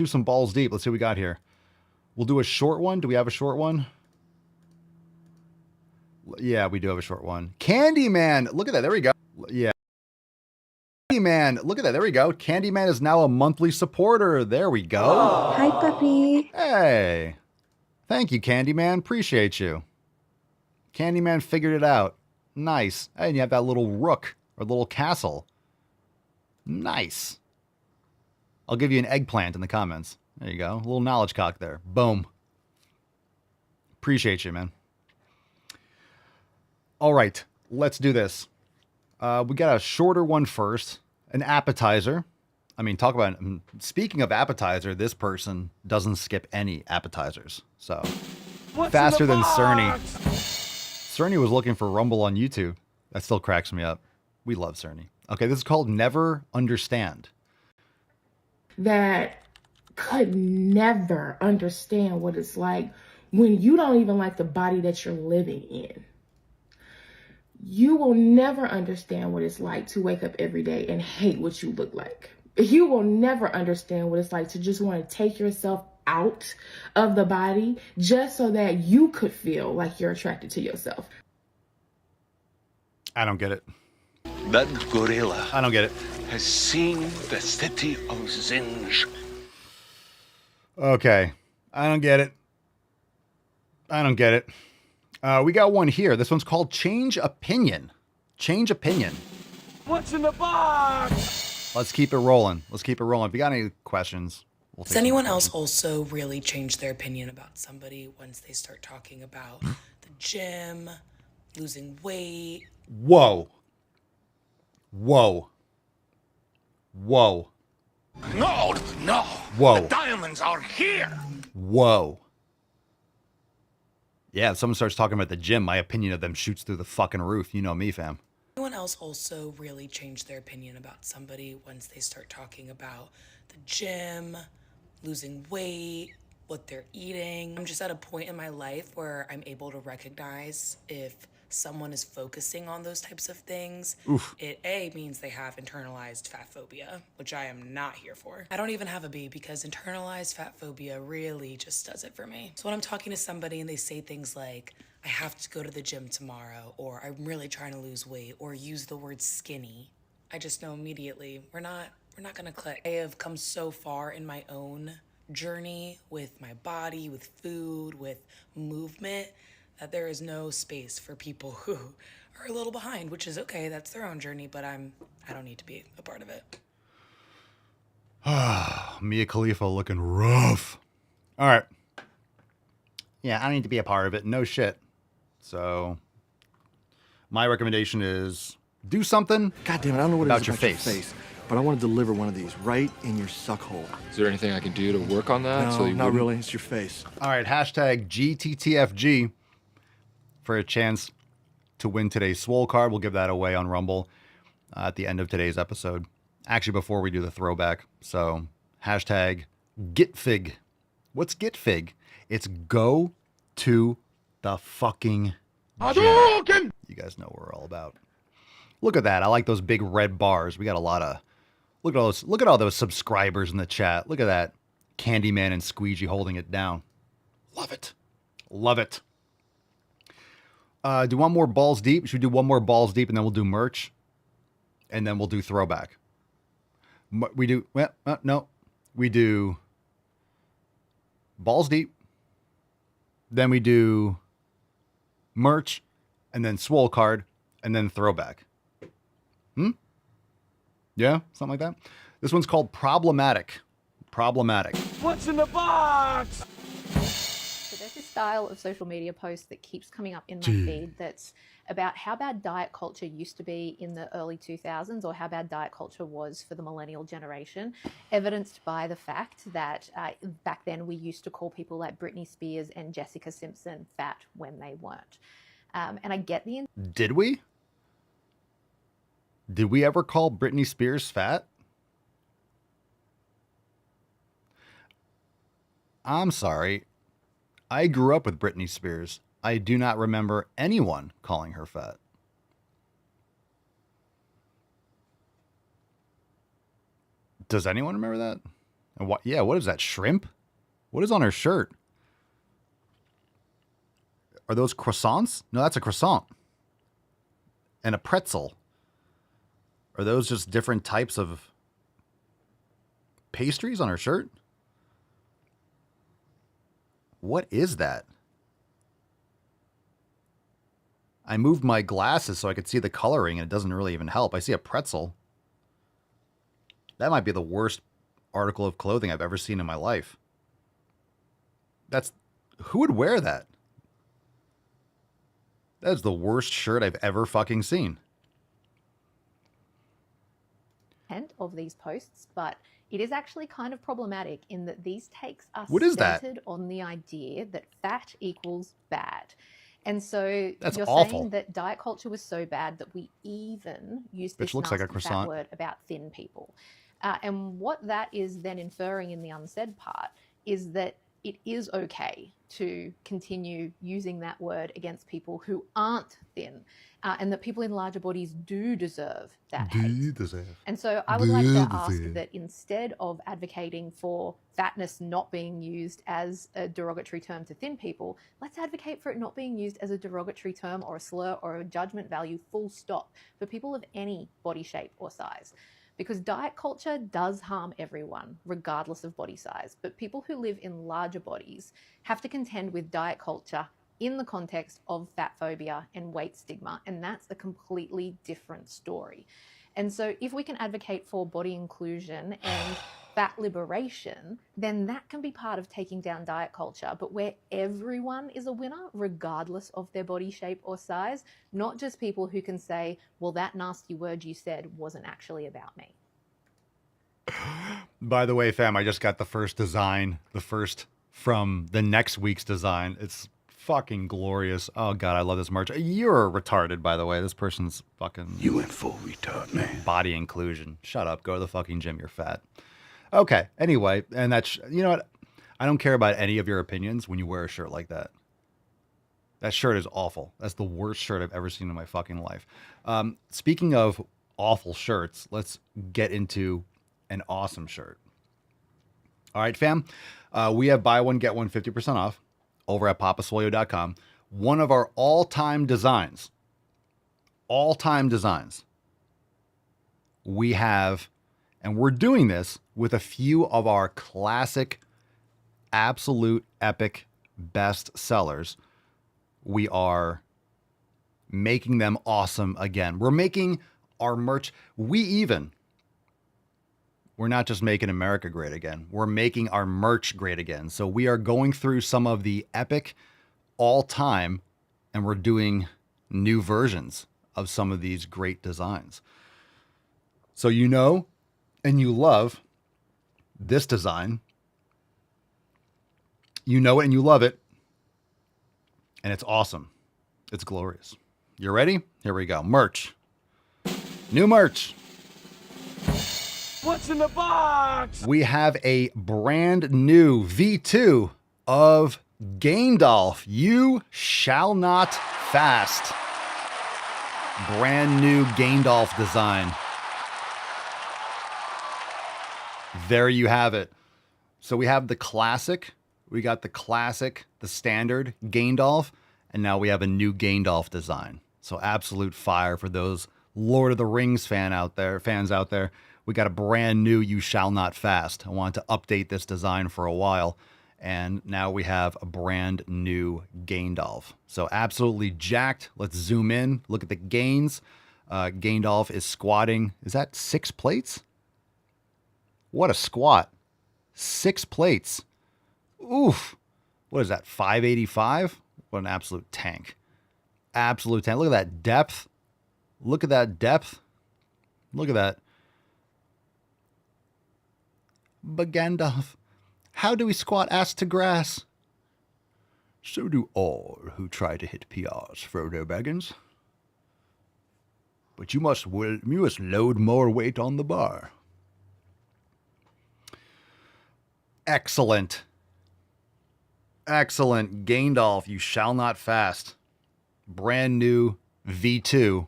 some Balls Deep. Let's see what we got here. We'll do a short one. Do we have a short one? Yeah, we do have a short one. Candyman, look at that. There we go. Yeah. Candyman, look at that. There we go. Candyman is now a monthly supporter. There we go. Oh. Hi, puppy. Hey. Thank you, Candyman. Appreciate you. Candyman figured it out. Nice. And you have that little rook or little castle. Nice. I'll give you an eggplant in the comments. There you go. A little knowledge cock there. Boom. Appreciate you, man. All right, let's do this. We got a shorter one first, an appetizer. I mean, talk about, speaking of appetizer, this person doesn't skip any appetizers. So, faster than Cerny. Cerny was looking for Rumble on YouTube. That still cracks me up. We love Cerny. Okay, this is called Never Understand. That could never understand what it's like when you don't even like the body that you're living in. You will never understand what it's like to wake up every day and hate what you look like. You will never understand what it's like to just want to take yourself out of the body just so that you could feel like you're attracted to yourself. I don't get it. That gorilla, I don't get it, has seen the city of Zinj. Okay, I don't get it. I don't get it. We got one here. This one's called Change Opinion. Change Opinion. What's in the box? Let's keep it rolling. Let's keep it rolling. If you got any questions, we'll take Does anyone else questions. also really change their opinion about somebody once they start talking about the gym, losing weight? Whoa. Whoa. Whoa. No, no. Whoa. The diamonds are here. Whoa. Yeah, if someone starts talking about the gym, my opinion of them shoots through the fucking roof. You know me, fam. Anyone else also really change their opinion about somebody once they start talking about the gym, losing weight, what they're eating? I'm just at a point in my life where I'm able to recognize if someone is focusing on those types of things. Oof. It A, means they have internalized fat phobia, which I am not here for. I don't even have a B because internalized fat phobia really just does it for me. So when I'm talking to somebody and they say things like, I have to go to the gym tomorrow, or I'm really trying to lose weight, or use the word skinny, I just know immediately we're not gonna click. I have come so far in my own journey with my body, with food, with movement, that there is no space for people who are a little behind, which is okay. That's their own journey, but I don't need to be a part of it. Mia Khalifa looking rough. All right. Yeah, I don't need to be a part of it. No shit. So my recommendation is do something. God damn it, I don't know what about it is your about your face. face, but I want to deliver one of these right in your suck hole. Is there anything I can do to work on that? No, So you not wouldn't- really. It's your face. All right, hashtag GTTFG for a chance to win today's Swole card. We'll give that away on Rumble at the end of today's episode. Actually, before we do the throwback. So hashtag GetFig. What's GetFig? It's go to the fucking gym. You guys know what we're all about. Look at that. I like those big red bars. We got a lot of look at all those subscribers in the chat. Look at that. Candyman and Squeegee holding it down. Love it. Love it. Do you want more balls deep? Should we do one more balls deep and then we'll do merch? And then we'll do throwback. We do no. We do balls deep. Then we do merch, and then swole card, and then throwback. Yeah, something like that. This one's called Problematic. Problematic. What's in the box? So there's this style of social media post that keeps coming up in my feed that's about how bad diet culture used to be in the early 2000s, or how bad diet culture was for the millennial generation, evidenced by the fact that back then we used to call people like Britney Spears and Jessica Simpson fat when they weren't. And I get the... Did we? Did we ever call Britney Spears fat? I'm sorry. I grew up with Britney Spears. I do not remember anyone calling her fat. Does anyone remember that? And what? Yeah, what is that? Shrimp? What is on her shirt? Are those croissants? No, that's a croissant. And a pretzel. Are those just different types of pastries on her shirt? What is that? I moved my glasses so I could see the coloring, and it doesn't really even help. I see a pretzel. That might be the worst article of clothing I've ever seen in my life. Who would wear that? That's the worst shirt I've ever fucking seen. Of these posts, but it is actually kind of problematic in that these takes are centered on the idea that fat equals bad. And so That's you're awful. saying that diet culture was so bad that we even used this looks like a nasty fat croissant. word about thin people. And what that is then inferring in the unsaid part is that it is okay to continue using that word against people who aren't thin, and that people in larger bodies do deserve that hate. And so I would like to ask that instead of advocating for fatness not being used as a derogatory term to thin people, let's advocate for it not being used as a derogatory term or a slur or a judgment value, full stop, for people of any body shape or size. Because diet culture does harm everyone, regardless of body size. But people who live in larger bodies have to contend with diet culture in the context of fat phobia and weight stigma, and that's a completely different story. And so if we can advocate for body inclusion and fat liberation, then that can be part of taking down diet culture, but where everyone is a winner, regardless of their body shape or size, not just people who can say, well, that nasty word you said wasn't actually about me. By the way, fam, I just got the first design, the first from the next week's design. It's fucking glorious. Oh, God, I love this merch. You're retarded, by the way. This person's fucking... You went full retard, man. Body inclusion. Shut up. Go to the fucking gym. You're fat. Okay. Anyway, and that's... You know what? I don't care about any of your opinions when you wear a shirt like that. That shirt is awful. That's the worst shirt I've ever seen in my fucking life. Speaking of awful shirts, let's get into an awesome shirt. All right, fam. We have buy one, get one 50% off over at papaswolio.com. One of our all-time designs, we have, and we're doing this with a few of our classic, absolute epic best sellers. We are making them awesome again. We're making our merch. We're not just making America great again. We're making our merch great again. So we are going through some of the epic all-time, and we're doing new versions of some of these great designs. So you know and you love this design. You know it and you love it. And it's awesome. It's glorious. You ready? Here we go. Merch. New merch. What's in the box? We have a brand new V2 of Gaindolf. You shall not fast. Brand new Gaindolf design. There you have it. So we have the classic. We got the classic, the standard Gaindolf, and now we have a new Gaindolf design. So absolute fire for those Lord of the Rings fans out there. We got a brand new You Shall Not Fast. I wanted to update this design for a while, and now we have a brand new Gaindolf. So absolutely jacked. Let's zoom in. Look at the gains. Gaindolf is squatting. Is that 6 plates? What a squat. 6 plates. Oof. What is that, 585? What an absolute tank. Absolute tank. Look at that depth. Look at that depth. Look at that. But Gandalf, how do we squat ass to grass? So do all who try to hit PRs, Frodo Baggins. But you must load more weight on the bar. Excellent. Excellent. Gaindolf, You Shall Not Fast. Brand new V2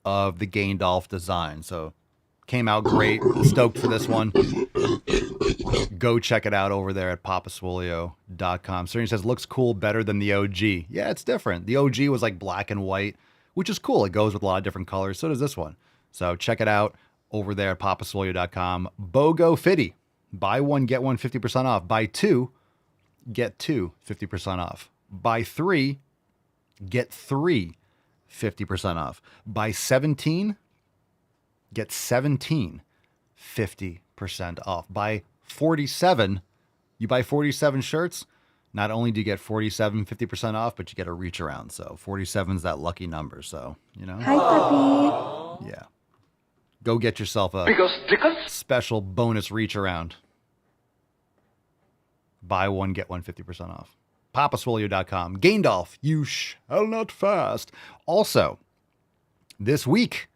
of the Gaindolf design. So came out great. Stoked for this one. Go check it out over there at papaswolio.com. Serena says, looks cool, better than the OG. Yeah, it's different. The OG was like black and white, which is cool. It goes with a lot of different colors. So does this one. So check it out over there at papaswolio.com. BOGO Fitty. Buy one, get one 50% off. Buy two, get two 50% off. Buy three, get three 50% off. Buy 17, get 17 50% off. Buy 47, you buy 47 shirts, not only do you get 47 50% off, but you get a reach around. So 47 is that lucky number. So, you know. Hi, puppy. Yeah. Go get yourself a special bonus reach around. Buy one, get one 50% off. papaswolio.com. Gaindolf, You Shall Not Fast. Also, this week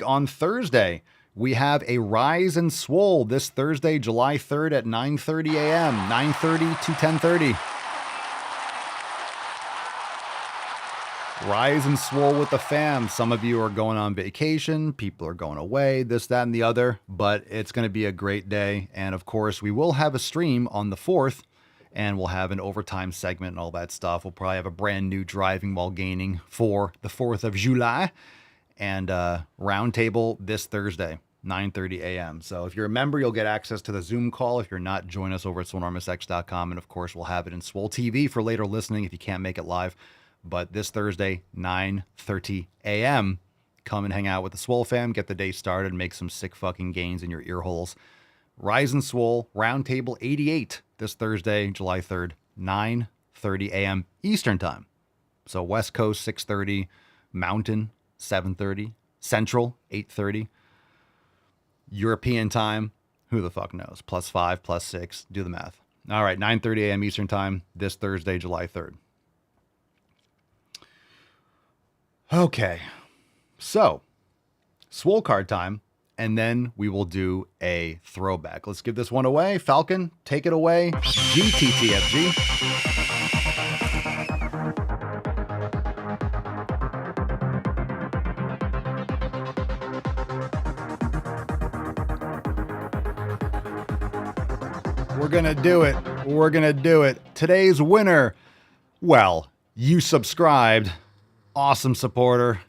on Thursday, we have a Rise and Swole this Thursday, July 3rd at 9:30 a.m., 9:30 to 10:30. Rise and Swole with the fam. Some of you are going on vacation. People are going away, this, that, and the other. But it's going to be a great day. And, of course, we will have a stream on the 4th. And we'll have an overtime segment and all that stuff. We'll probably have a brand new Driving While Gaining for the 4th of July. And roundtable this Thursday, 9:30 a.m. So if you're a member, you'll get access to the Zoom call. If you're not, join us over at swolenormousx.com. And, of course, we'll have it in Swole TV for later listening if you can't make it live. But this Thursday, 9:30 a.m., Come and hang out with the Swole fam, get the day started, and make some sick fucking gains in your ear holes. Rise and Swole, Roundtable 88, this Thursday, July 3rd, 9:30 a.m. Eastern Time. So West Coast, 6:30, Mountain, 7:30, Central, 8:30. European Time, who the fuck knows? +5, +6, do the math. All right, 9:30 a.m. Eastern Time, this Thursday, July 3rd. Okay, so Swole card time, and then we will do a throwback. Let's give this one away. Falcon, take it away. GTTFG. We're gonna do it. We're gonna do it. Today's winner. Well, you subscribed. Awesome supporter.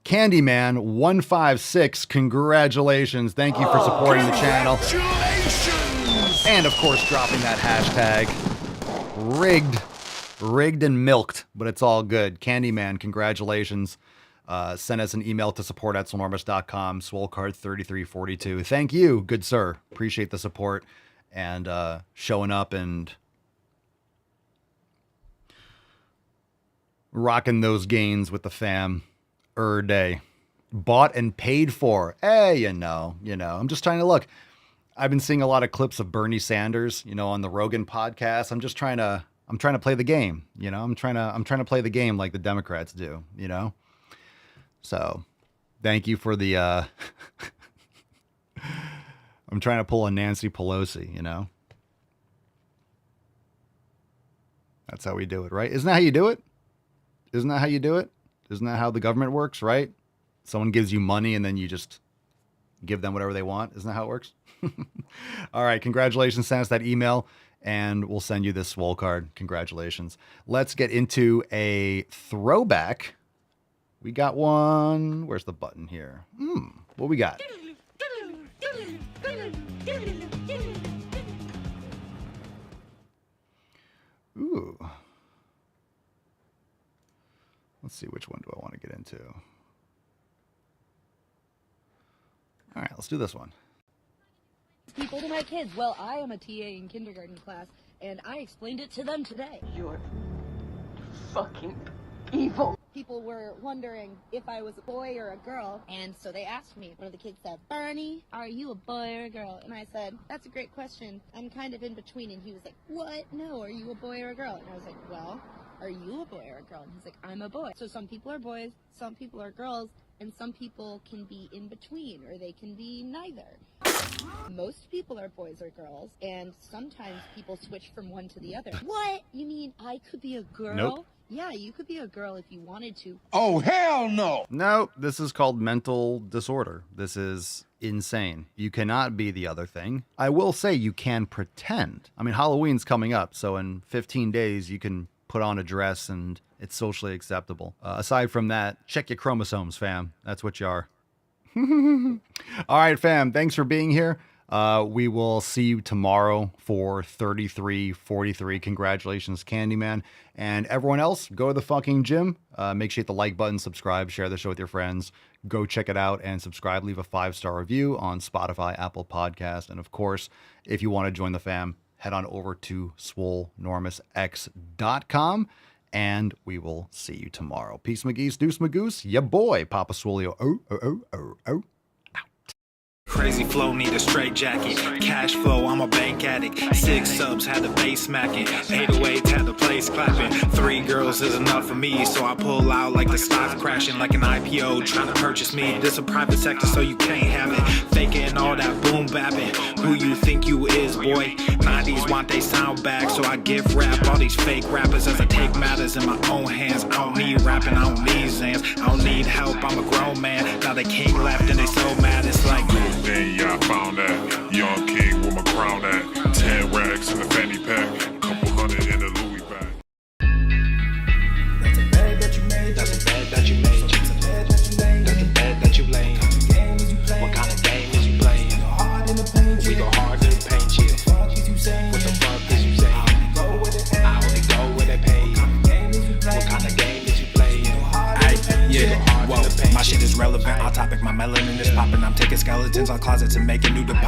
Candyman156, congratulations. Thank you for supporting the channel. And of course, dropping that hashtag. Rigged and milked, but it's all good. Candyman, congratulations. Send us an email to support@swolenormous.com, swolecard3342. Thank you, good sir. Appreciate the support and showing up and rocking those gains with the fam. Day. Bought and paid for. Hey, you know, I'm just trying to look. I've been seeing a lot of clips of Bernie Sanders, on the Rogan podcast. I'm trying to play the game, I'm trying to play the game like the Democrats do, So thank you for the, I'm trying to pull a Nancy Pelosi, That's how we do it, right? Isn't that how you do it? Isn't that how you do it? Isn't that how the government works, right? Someone gives you money and then you just give them whatever they want. Isn't that how it works? All right. Congratulations. Send us that email and we'll send you this Swole card. Congratulations. Let's get into a throwback. We got one. Where's the button here? What we got? Ooh. Let's see, which one do I want to get into? All right, let's do this one. People to my kids. Well, I am a TA in kindergarten class, and I explained it to them today. You're fucking evil. People were wondering if I was a boy or a girl, and so they asked me. One of the kids said, "Bernie, are you a boy or a girl?" And I said, "That's a great question. I'm kind of in between." And he was like, "What? No, are you a boy or a girl?" And I was like, "Well, are you a boy or a girl?" And he's like, "I'm a boy." So some people are boys, some people are girls, and some people can be in between, or they can be neither. Most people are boys or girls, and sometimes people switch from one to the other. What? You mean I could be a girl? Nope. Yeah, you could be a girl if you wanted to. Oh, hell no! No, this is called mental disorder. This is insane. You cannot be the other thing. I will say you can pretend. I mean, Halloween's coming up, so in 15 days you can put on a dress and it's socially acceptable. Aside from that, check your chromosomes, fam. That's what you are. All right, fam. Thanks for being here. We will see you tomorrow for 3343. Congratulations, Candyman. And everyone else, go to the fucking gym. Make sure you hit the like button, subscribe, share the show with your friends. Go check it out and subscribe. Leave a 5-star review on Spotify, Apple Podcast. And of course, if you want to join the fam, head on over to swolenormousx.com. And we will see you tomorrow. Peace, McGeese, deuce, Magoose, ya boy, Papa Swolio. Oh. Crazy flow, need a straight jacket. Cash flow, I'm a bank addict. 6 subs, had the bass smacking. 808s, had the place clapping. 3 girls is enough for me, so I pull out like the stock crashing. Like an IPO, trying to purchase me. This a private sector, so you can't have it. Faking all that boom bapping. Who you think you is, boy? 90s want they sound back, so I give rap all these fake rappers as I take matters in my own hands. I don't need rapping, I don't need Zans. I don't need help, I'm a grown man. Now they king left and they so mad, it's like... Then yeah, I found that young king with my crown at 10 racks in the fanny pack, couple hundred in the Louis bag. That's a bag that you made. That's a bag that you made. That's a bag that you made. That's a bag that you laid. What kind of game is you playing? We go hard in the paint. We go hard in the paint. What the fuck is you saying? What the fuck is you saying? I only go where they pay. What kind of game is you playing? Yeah, whoa, my shit is relevant. irrelevant. On topic, my melanin is popping. I'm taking skeletons on closets and making new deposits.